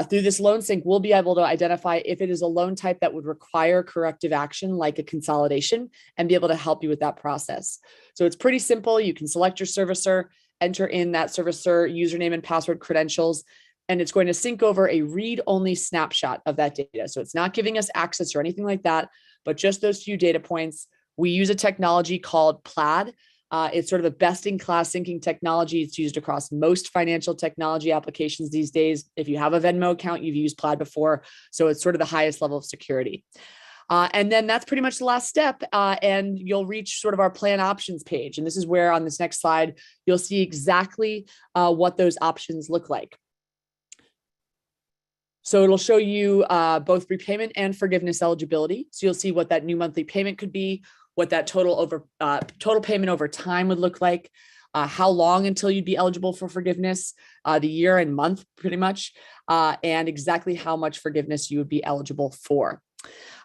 [SPEAKER 4] Through this loan sync, we'll be able to identify if it is a loan type that would require corrective action like a consolidation and be able to help you with that process. So it's pretty simple. You can select your servicer, enter in that servicer username and password credentials, and it's going to sync over a read-only snapshot of that data. So it's not giving us access or anything like that, but just those few data points. We use a technology called Plaid. It's sort of a best-in-class syncing technology. It's used across most financial technology applications these days. If you have a Venmo account, you've used Plaid before. So it's sort of the highest level of security. And then that's pretty much the last step. And you'll reach sort of our plan options page. And this is where on this next slide, you'll see exactly what those options look like. So it'll show you both repayment and forgiveness eligibility. So you'll see what that new monthly payment could be, what that total payment over time would look like, how long until you'd be eligible for forgiveness, the year and month pretty much, and exactly how much forgiveness you would be eligible for.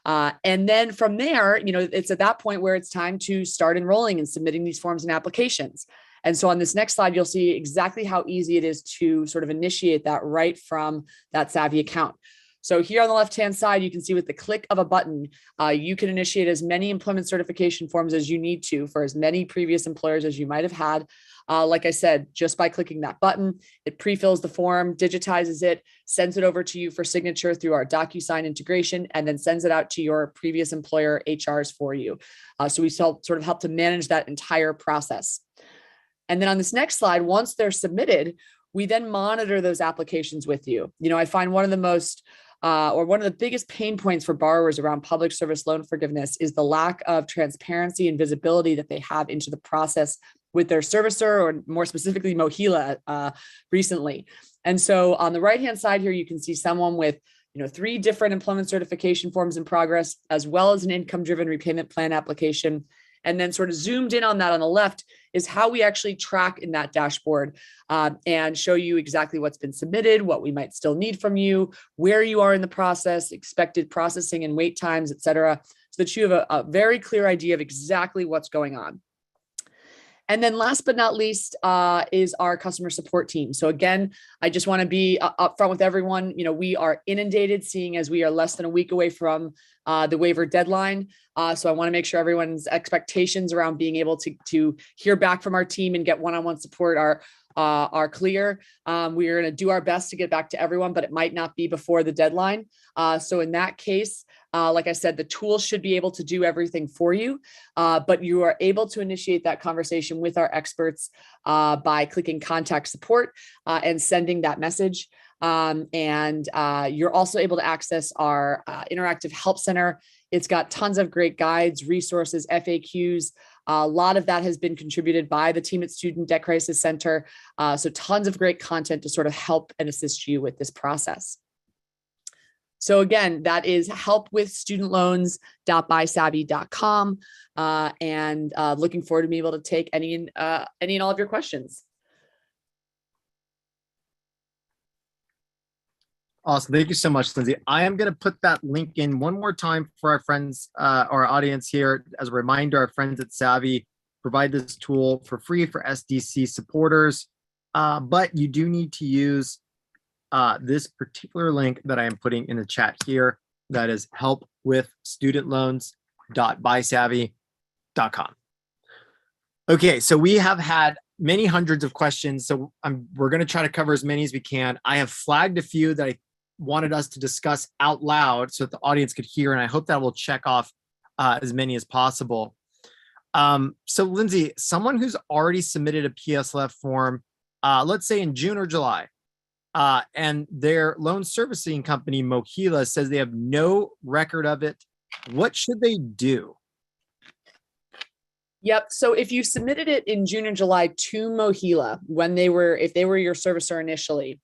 [SPEAKER 4] And then from there, it's at that point where it's time to start enrolling and submitting these forms and applications. And so on this next slide, you'll see exactly how easy it is to sort of initiate that right from that Savvy account. So here on the left-hand side, you can see with the click of a button, you can initiate as many employment certification forms as you need to for as many previous employers as you might have had. Like I said, just by clicking that button, it pre-fills the form, digitizes it, sends it over to you for signature through our DocuSign integration, and then sends it out to your previous employer HRs for you. So we sort of help to manage that entire process. And then on this next slide, once they're submitted, we then monitor those applications with you. I find one of the most one of the biggest pain points for borrowers around public service loan forgiveness is the lack of transparency and visibility that they have into the process with their servicer, or more specifically Mohila recently. And so on the right-hand side here, you can see someone with 3 different employment certification forms in progress, as well as an income-driven repayment plan application. And then sort of zoomed in on that on the left is how we actually track in that dashboard and show you exactly what's been submitted, what we might still need from you, where you are in the process, expected processing and wait times, et cetera, so that you have a very clear idea of exactly what's going on. And then last but not least is our customer support team. So again, I just want to be upfront with everyone. We are inundated, seeing as we are less than a week away from the waiver deadline. So I want to make sure everyone's expectations around being able to hear back from our team and get one-on-one support are clear. We are going to do our best to get back to everyone, but it might not be before the deadline. So in that case, like I said, the tool should be able to do everything for you, but you are able to initiate that conversation with our experts by clicking contact support and sending that message. And you're also able to access our interactive help center. It's got tons of great guides, resources, FAQs. A lot of that has been contributed by the team at Student Debt Crisis Center. So tons of great content to sort of help and assist you with this process. So again, that is helpwithstudentloans.bysavvy.com, and looking forward to being able to take any and all of your questions.
[SPEAKER 3] Awesome. Thank you so much, Lindsay. I am going to put that link in one more time for our friends, our audience here. As a reminder, our friends at Savvy provide this tool for free for SDC supporters, but you do need to use this particular link that I am putting in the chat here. That is helpwithstudentloans.bysavvy.com. Okay, so we have had many hundreds of questions, so we're going to try to cover as many as we can. I have flagged a few that I wanted us to discuss out loud so that the audience could hear, and I hope that will check off as many as possible. So Lindsay, someone who's already submitted a PSLF form, let's say in June or July, and their loan servicing company, Mohila, says they have no record of it, what should they do?
[SPEAKER 4] Yep. So if you submitted it in June and July to Mohila if they were your servicer initially,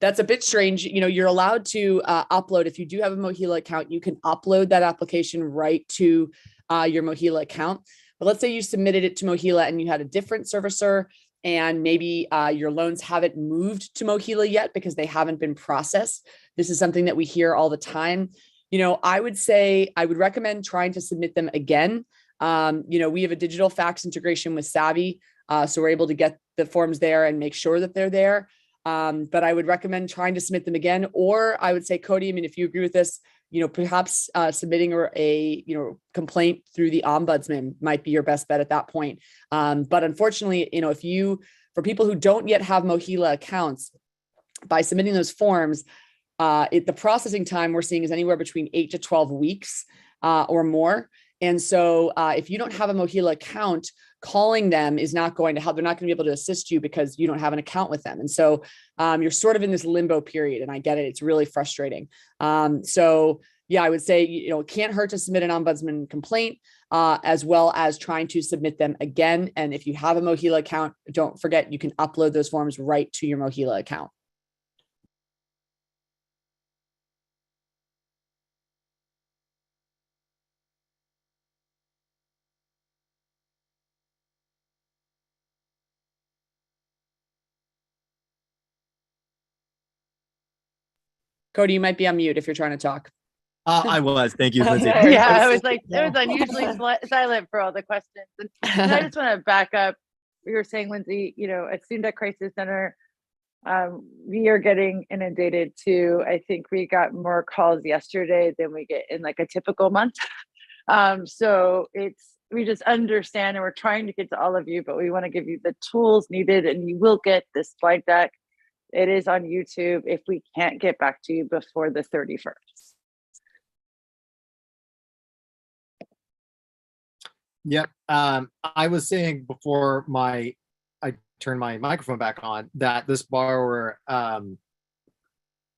[SPEAKER 4] that's a bit strange. You're allowed to upload. If you do have a Mohila account, you can upload that application right to your Mohila account. But let's say you submitted it to Mohila and you had a different servicer, and maybe your loans haven't moved to Mohila yet because they haven't been processed. This is something that we hear all the time. I would recommend trying to submit them again. We have a digital fax integration with Savvy, so we're able to get the forms there and make sure that they're there. But I would recommend trying to submit them again, or I would say, Cody, if you agree with this, perhaps submitting a complaint through the ombudsman might be your best bet at that point. But unfortunately, for people who don't yet have Mohila accounts, by submitting those forms, the processing time we're seeing is anywhere between 8 to 12 weeks or more. And so if you don't have a Mohila account, calling them is not going to help. They're not going to be able to assist you because you don't have an account with them. And so you're sort of in this limbo period, and I get it. It's really frustrating. So yeah, I would say, it can't hurt to submit an ombudsman complaint, as well as trying to submit them again. And if you have a Mohila account, don't forget, you can upload those forms right to your Mohila account. Cody, you might be on mute if you're trying to talk.
[SPEAKER 3] I was. Thank you, Lindsay.
[SPEAKER 1] Yeah, it was unusually silent for all the questions. And I just want to back up. You were saying, Lindsay, at Student Debt Crisis Center, we are getting inundated too. I think we got more calls yesterday than we get in like a typical month. So we just understand, and we're trying to get to all of you, but we want to give you the tools needed, and you will get this slide deck. It is on YouTube if we can't get back to you before the 31st.
[SPEAKER 3] Yep. I was saying before I turned my microphone back on that this borrower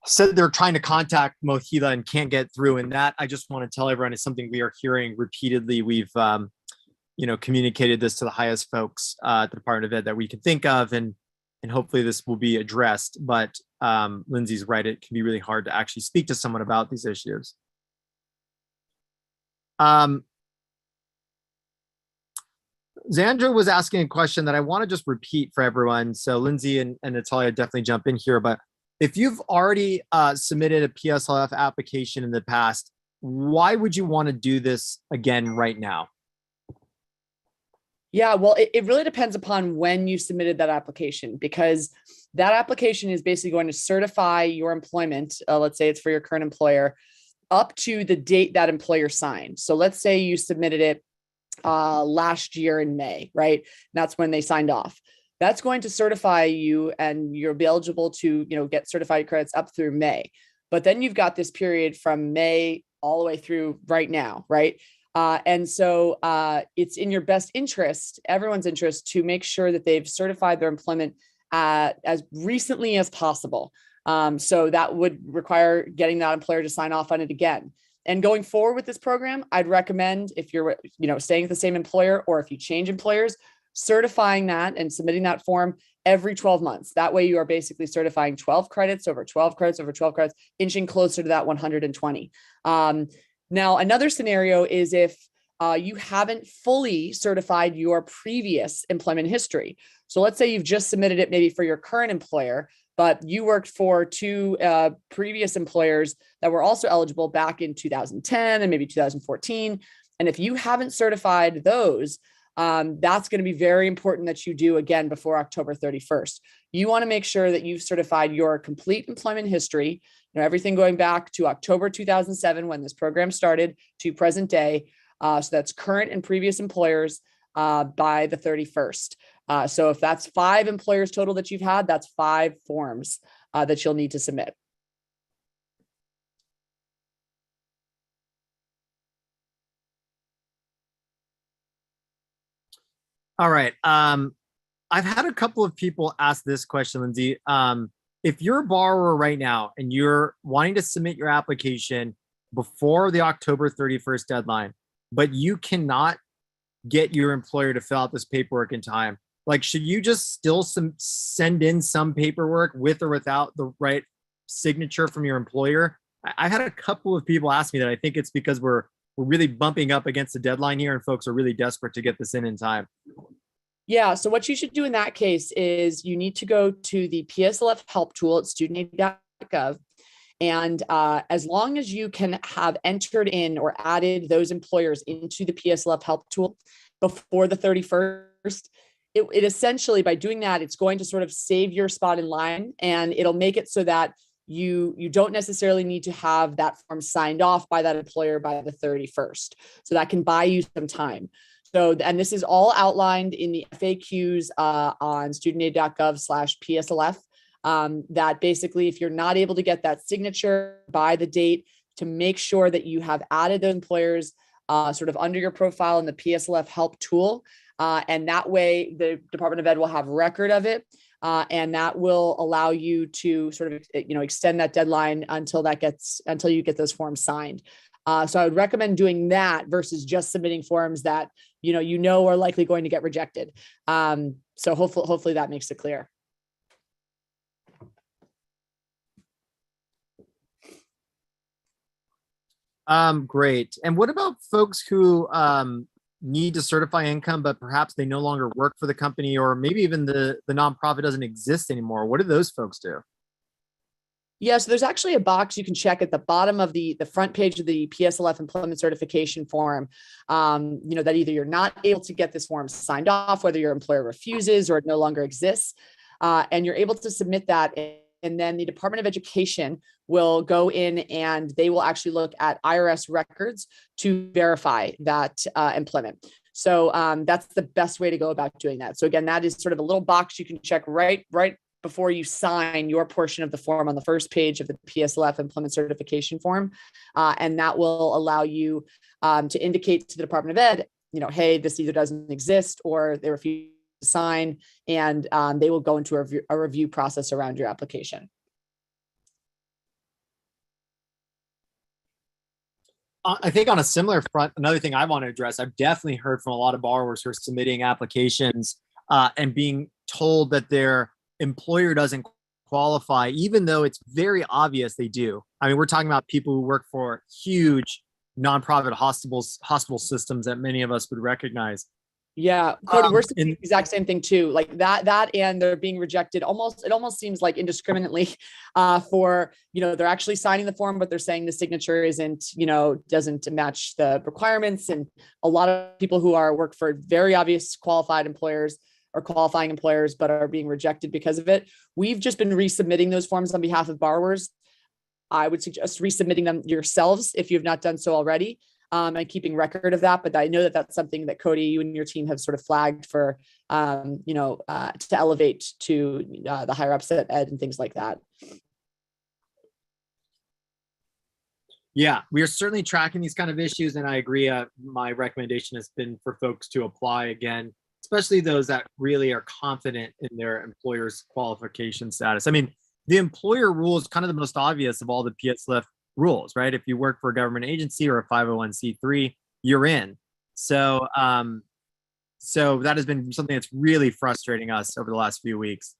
[SPEAKER 3] said they're trying to contact Mohila and can't get through. And that, I just want to tell everyone, is something we are hearing repeatedly. We've communicated this to the highest folks at the Department of Ed that we can think of, and hopefully this will be addressed. But Lindsay's right, it can be really hard to actually speak to someone about these issues. Zandra was asking a question that I want to just repeat for everyone. So Lindsay and Natalia definitely jump in here. But if you've already submitted a PSLF application in the past, why would you want to do this again right now?
[SPEAKER 4] Yeah, well, it really depends upon when you submitted that application, because that application is basically going to certify your employment. Let's say it's for your current employer up to the date that employer signed. So let's say you submitted it last year in May, right? And that's when they signed off. That's going to certify you, and you'll be eligible to, get certified credits up through May. But then you've got this period from May all the way through right now, right? And so it's in your best interest, everyone's interest, to make sure that they've certified their employment as recently as possible. So that would require getting that employer to sign off on it again. And going forward with this program, I'd recommend, if you're, staying at the same employer, or if you change employers, certifying that and submitting that form every 12 months. That way you are basically certifying 12 credits over 12 credits over 12 credits, inching closer to that 120. Now, another scenario is if you haven't fully certified your previous employment history. So let's say you've just submitted it maybe for your current employer, but you worked for two previous employers that were also eligible back in 2010 and maybe 2014. And if you haven't certified those, that's going to be very important that you do again before October 31st. You want to make sure that you've certified your complete employment history, everything going back to October 2007 when this program started to present day. So that's current and previous employers by the 31st. So if that's 5 employers total that you've had, that's 5 forms that you'll need to submit.
[SPEAKER 3] All right. I've had a couple of people ask this question, Lindsay. If you're a borrower right now and you're wanting to submit your application before the October 31st deadline, but you cannot get your employer to fill out this paperwork in time, like, should you just still send in some paperwork with or without the right signature from your employer? I've had a couple of people ask me that. I think it's because we're really bumping up against the deadline here, and folks are really desperate to get this in time.
[SPEAKER 4] Yeah. So what you should do in that case is you need to go to the PSLF help tool at studentaid.gov. And as long as you can have entered in or added those employers into the PSLF help tool before the 31st, it essentially, by doing that, it's going to sort of save your spot in line, and it'll make it so that you don't necessarily need to have that form signed off by that employer by the 31st. So that can buy you some time. So, and this is all outlined in the FAQs on studentaid.gov/PSLF. That basically, if you're not able to get that signature by the date, to make sure that you have added those employers sort of under your profile in the PSLF help tool. And that way the Department of Ed will have record of it. And that will allow you to sort of, extend that deadline until you get those forms signed. So I would recommend doing that versus just submitting forms that, are likely going to get rejected. So hopefully that makes it clear.
[SPEAKER 3] Great. And what about folks who need to certify income, but perhaps they no longer work for the company, or maybe even the nonprofit doesn't exist anymore? What do those folks do?
[SPEAKER 4] Yeah, so there's actually a box you can check at the bottom of the front page of the PSLF employment certification form, that either you're not able to get this form signed off, whether your employer refuses or it no longer exists, and you're able to submit that. And then the Department of Education will go in and they will actually look at IRS records to verify that employment. So that's the best way to go about doing that. So again, that is sort of a little box you can check right before you sign your portion of the form on the first page of the PSLF employment certification form. And that will allow you to indicate to the Department of Ed, hey, this either doesn't exist or they refuse to sign, and they will go into a review process around your application.
[SPEAKER 3] I think on a similar front, another thing I want to address, I've definitely heard from a lot of borrowers who are submitting applications and being told that their employer doesn't qualify, even though it's very obvious they do. I mean, we're talking about people who work for huge nonprofit hospital systems that many of us would recognize.
[SPEAKER 4] Yeah, Cody, we're seeing
[SPEAKER 3] And
[SPEAKER 4] the exact same thing too. Like that, and they're being rejected it almost seems like indiscriminately for, they're actually signing the form, but they're saying the signature doesn't match the requirements. And a lot of people who work for very obvious qualified employers or qualifying employers, but are being rejected because of it. We've just been resubmitting those forms on behalf of borrowers. I would suggest resubmitting them yourselves if you have not done so already. And keeping record of that. But I know that that's something that Cody, you and your team have sort of flagged for, to elevate to the higher ups at Ed and things like that.
[SPEAKER 3] Yeah, we are certainly tracking these kind of issues. And I agree. My recommendation has been for folks to apply again, especially those that really are confident in their employer's qualification status. I mean, the employer rule is kind of the most obvious of all the PSLF rules, right? If you work for a government agency or a 501c3, you're in. So that has been something that's really frustrating us over the last few weeks.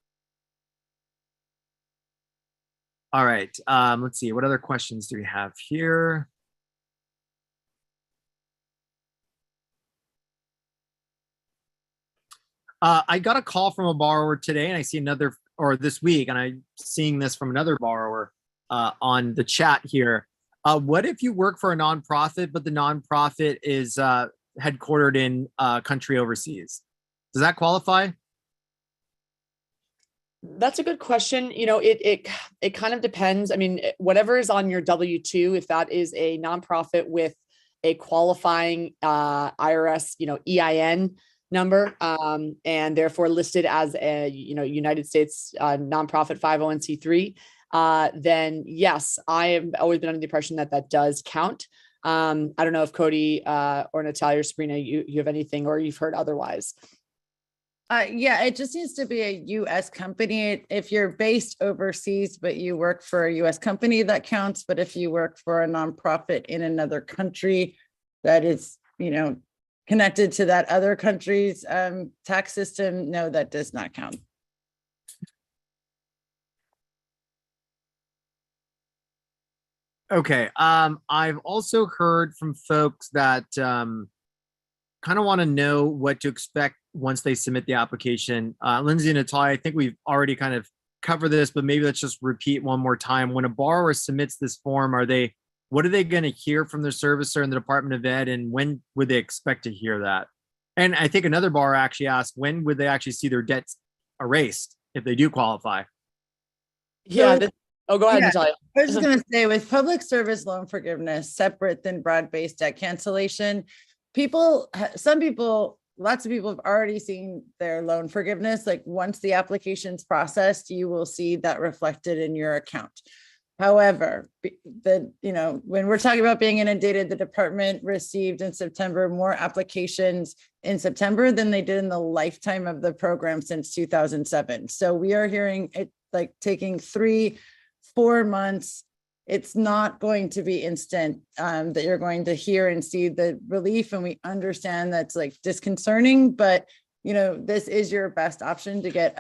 [SPEAKER 3] All right, let's see. What other questions do we have here? I got a call from a borrower today, and I see this week, and I'm seeing this from another borrower on the chat here. What if you work for a nonprofit, but the nonprofit is headquartered in a country overseas? Does that qualify?
[SPEAKER 4] That's a good question. It kind of depends. I mean, whatever is on your W-2, if that is a nonprofit with a qualifying IRS, EIN number, and therefore listed as a, United States nonprofit 501c3, then yes, I have always been under the impression that does count. I don't know if Cody or Natalia or Sabrina, you have anything or you've heard otherwise.
[SPEAKER 1] Yeah, it just needs to be a U.S. company. If you're based overseas, but you work for a U.S. company, that counts. But if you work for a nonprofit in another country that is, connected to that other country's tax system, no, that does not count.
[SPEAKER 3] Okay. I've also heard from folks that kind of want to know what to expect once they submit the application. Lindsay and Natalia, I think we've already kind of covered this, but maybe let's just repeat one more time. When a borrower submits this form, what are they going to hear from their servicer in the Department of Ed, and when would they expect to hear that? And I think another borrower actually asked, when would they actually see their debts erased if they do qualify?
[SPEAKER 4] Yeah. Go ahead, Natalia.
[SPEAKER 1] I was just going to say, with public service loan forgiveness, separate than broad-based debt cancellation, lots of people have already seen their loan forgiveness. Like once the application's processed, you will see that reflected in your account. However, when we're talking about being inundated, the department received in September more applications in September than they did in the lifetime of the program since 2007. So we are hearing it like taking 3-4 months. It's not going to be instant that you're going to hear and see the relief. And we understand that's like disconcerting, but this is your best option to get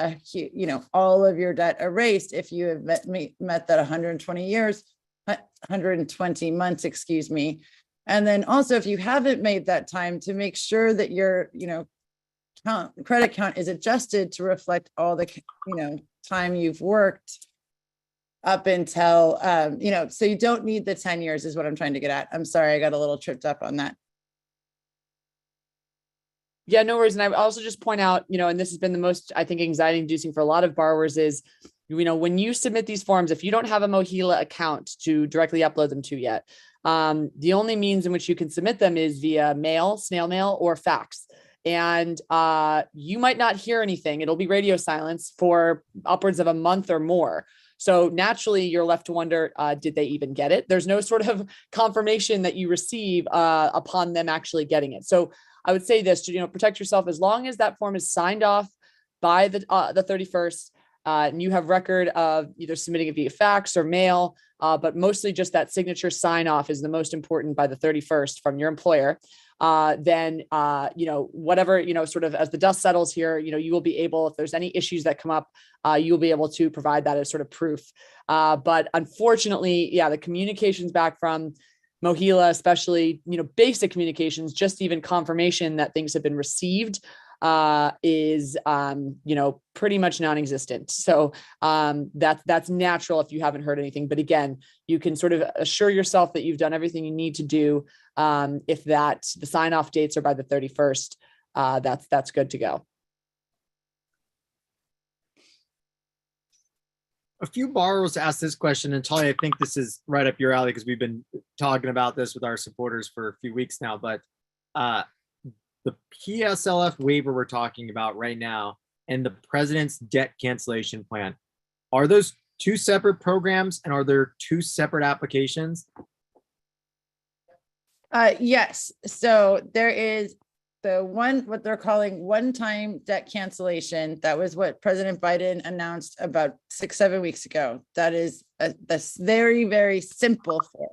[SPEAKER 1] all of your debt erased if you have met that 120 months, excuse me. And then also, if you haven't made that time, to make sure that your, credit count is adjusted to reflect all the, time you've worked up until, so you don't need the 10 years is what I'm trying to get at. I'm sorry, I got a little tripped up on that.
[SPEAKER 4] Yeah, no worries. And I also just point out, and this has been the most, I think, anxiety inducing for a lot of borrowers is, when you submit these forms, if you don't have a Mohila account to directly upload them to yet, the only means in which you can submit them is via mail, snail mail, or fax. And you might not hear anything. It'll be radio silence for upwards of a month or more. So naturally, you're left to wonder, did they even get it? There's no sort of confirmation that you receive upon them actually getting it. So I would say this, to protect yourself, as long as that form is signed off by the 31st, and you have record of either submitting it via fax or mail, but mostly just that signature sign off is the most important by the 31st from your employer. Then whatever, sort of as the dust settles here, you will be able, if there's any issues that come up, you'll be able to provide that as sort of proof. But unfortunately, the communications back from MOHELA, especially, basic communications, just even confirmation that things have been received is pretty much non-existent. So that's natural if you haven't heard anything. But again, you can sort of assure yourself that you've done everything you need to do. If the sign-off dates are by the 31st, that's good to go.
[SPEAKER 3] A few borrowers asked this question, and Talia, I think this is right up your alley because we've been talking about this with our supporters for a few weeks now. But the PSLF waiver we're talking about right now and the president's debt cancellation plan, are those two separate programs, and are there two separate applications?
[SPEAKER 1] Yes. So there is what they're calling one-time debt cancellation. That was what President Biden announced about 6-7 weeks ago. That is that's very, very simple form.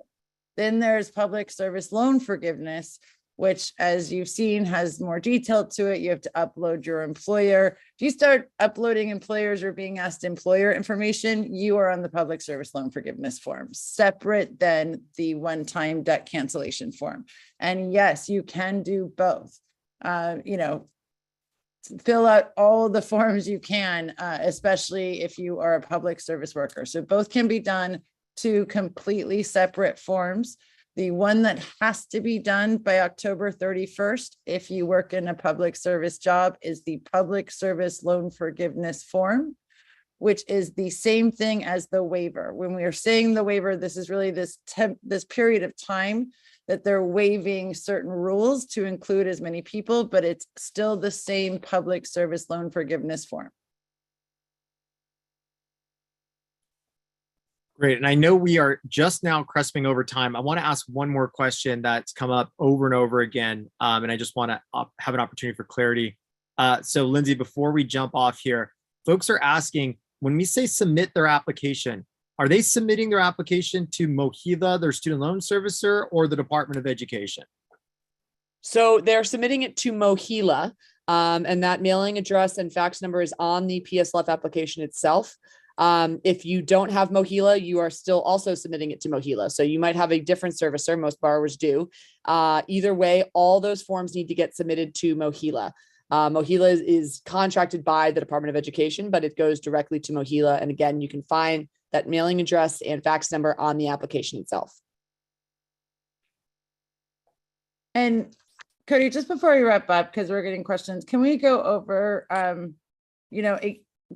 [SPEAKER 1] Then there's public service loan forgiveness, which, as you've seen, has more detail to it. You have to upload your employer. If you start uploading employers or being asked employer information, you are on the public service loan forgiveness form, separate than the one-time debt cancellation form. And yes, you can do both. Fill out all the forms you can, especially if you are a public service worker. So both can be done, two completely separate forms. The one that has to be done by October 31st, if you work in a public service job, is the public service loan forgiveness form, which is the same thing as the waiver. When we are saying the waiver, this is really this period of time that they're waiving certain rules to include as many people, but it's still the same public service loan forgiveness form.
[SPEAKER 3] Great. And I know we are just now cresping over time. I want to ask one more question that's come up over and over again. And I just want to have an opportunity for clarity. So Lindsay, before we jump off here, folks are asking, when we say submit their application, are they submitting their application to MOHELA, their student loan servicer, or the Department of Education?
[SPEAKER 4] So they're submitting it to MOHELA, and that mailing address and fax number is on the PSLF application itself. If you don't have MOHELA, you are still also submitting it to MOHELA. So you might have a different servicer. Most borrowers do. Either way, all those forms need to get submitted to MOHELA. MOHELA is contracted by the Department of Education, but it goes directly to MOHELA. And again, you can find that mailing address and fax number on the application itself.
[SPEAKER 1] And Cody, just before we wrap up, because we're getting questions, can we go over,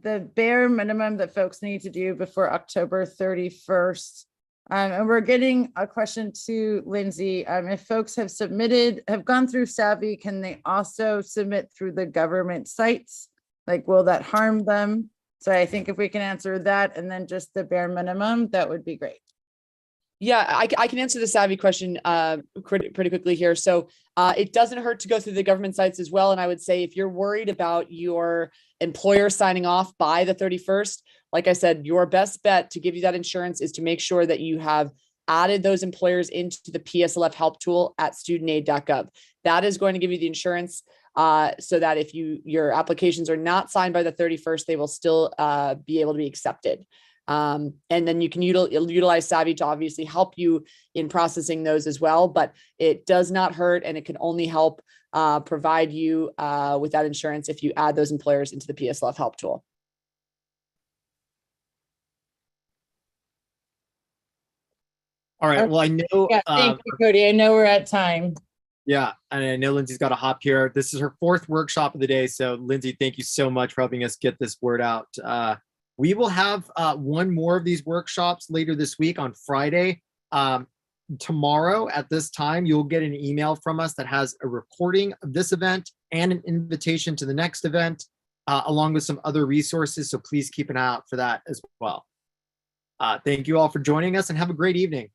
[SPEAKER 1] the bare minimum that folks need to do before October 31st? And we're getting a question to Lindsay. If folks have gone through Savvy, can they also submit through the government sites? Like, will that harm them? So I think if we can answer that and then just the bare minimum, that would be great.
[SPEAKER 4] Yeah, I can answer the Savvy question pretty quickly here. So it doesn't hurt to go through the government sites as well. And I would say if you're worried about your employer signing off by the 31st, like I said, your best bet to give you that insurance is to make sure that you have added those employers into the PSLF help tool at studentaid.gov. That is going to give you the insurance so that if your applications are not signed by the 31st, they will still be able to be accepted. And then you can utilize Savvy to obviously help you in processing those as well, but it does not hurt, and it can only help provide you with that insurance if you add those employers into the PSLF help tool.
[SPEAKER 3] All right. Well, I know.
[SPEAKER 1] Yeah, thank you, Cody. I know we're at time.
[SPEAKER 3] Yeah, and I know Lindsay's got to hop here. This is her 4th workshop of the day. So Lindsay, thank you so much for helping us get this word out. We will have one more of these workshops later this week on Friday. Tomorrow at this time, you'll get an email from us that has a recording of this event and an invitation to the next event, along with some other resources. So please keep an eye out for that as well. Thank you all for joining us, and have a great evening.